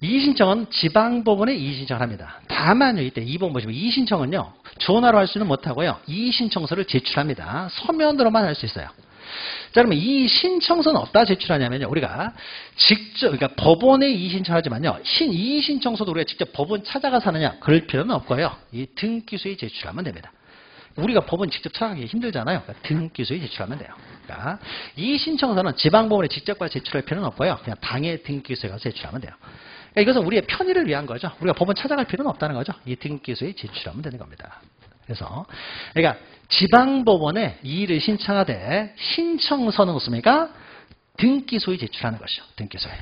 이의 신청은 지방법원에 이의 신청을 합니다. 다만요, 이때 2번 보시면 이의 신청은요, 전화로 할 수는 못하고요, 이의 신청서를 제출합니다. 서면으로만 할 수 있어요. 자, 그러면 이 신청서는 어디다 제출하냐면요. 우리가 직접, 그러니까 법원에 이의신청하지만요. 이의신청서도 우리가 직접 법원 찾아가서 하느냐? 그럴 필요는 없고요. 이 등기소에 제출하면 됩니다. 우리가 법원 직접 찾아가기 힘들잖아요. 그러니까 등기소에 제출하면 돼요. 그러니까 이의신청서는 지방법원에 직접 가서 제출할 필요는 없고요. 그냥 당해 등기소에 가서 제출하면 돼요. 그러니까 이것은 우리의 편의를 위한 거죠. 우리가 법원 찾아갈 필요는 없다는 거죠. 이 등기소에 제출하면 되는 겁니다. 그래서 그러니까 지방법원에 이의를 신청하되 신청서는 없습니까? 등기소에 제출하는 것이죠. 등기소에.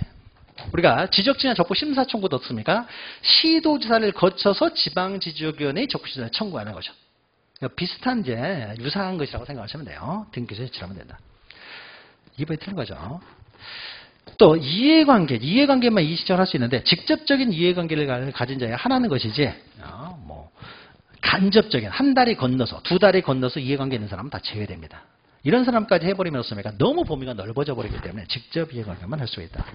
우리가 지적증이나 적부 심사 청구도 없습니까? 시도지사를 거쳐서 지방지적위원회에 적부심사를 청구하는 거죠. 그러니까 비슷한 이제 유사한 것이라고 생각하시면 돼요. 등기소에 제출하면 된다. 이번에 틀린 거죠. 또 이해관계만 이의신청을 할 수 있는데 직접적인 이해관계를 가진 자가 하나는 것이지 뭐 간접적인 한 다리 건너서 두 다리 건너서 이해관계 있는 사람은 다 제외됩니다. 이런 사람까지 해버리면 어떻습니까? 너무 범위가 넓어져 버리기 때문에 직접 이해관계만 할 수 있다.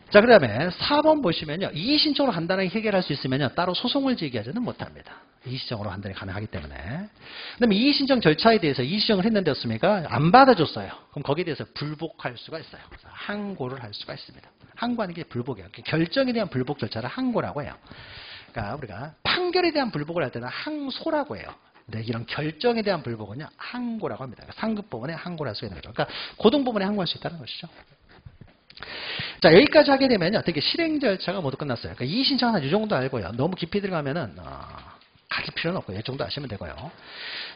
자, 그 다음에 4번 보시면요. 이의신청으로 간단하게 해결할 수 있으면요. 따로 소송을 제기하지는 못합니다. 이의신청으로 판단이 가능하기 때문에. 그 다음에 이의신청 절차에 대해서 이의신청을 했는데 없습니까? 안 받아줬어요. 그럼 거기에 대해서 불복할 수가 있어요. 그래서 항고를 할 수가 있습니다. 항고하는 게 불복이에요. 결정에 대한 불복 절차를 항고라고 해요. 그러니까 우리가 판결에 대한 불복을 할 때는 항소라고 해요. 근데 이런 결정에 대한 불복은요. 항고라고 합니다. 그러니까 상급법원에 항고를 할 수 있는 거죠. 그러니까 고등법원에 항고할 수 있다는 것이죠. 자, 여기까지 하게 되면요. 되게 실행 절차가 모두 끝났어요. 그러니까 이의신청은 한 이 정도 알고요. 너무 깊이 들어가면은 가질 필요는 없고요. 이 정도 아시면 되고요.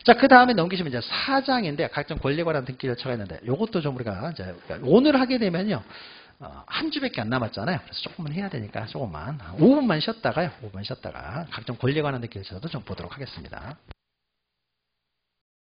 자, 그 다음에 넘기시면 이제 4장인데 각종 권리에 관한 등기 절차가 있는데 이것도 좀 우리가 이제 오늘 하게 되면요. 한 주밖에 안 남았잖아요. 그래서 조금만 해야 되니까 조금만 5분만 쉬었다가요. 5분 쉬었다가 각종 권리에 관한 등기 절차도 좀 보도록 하겠습니다.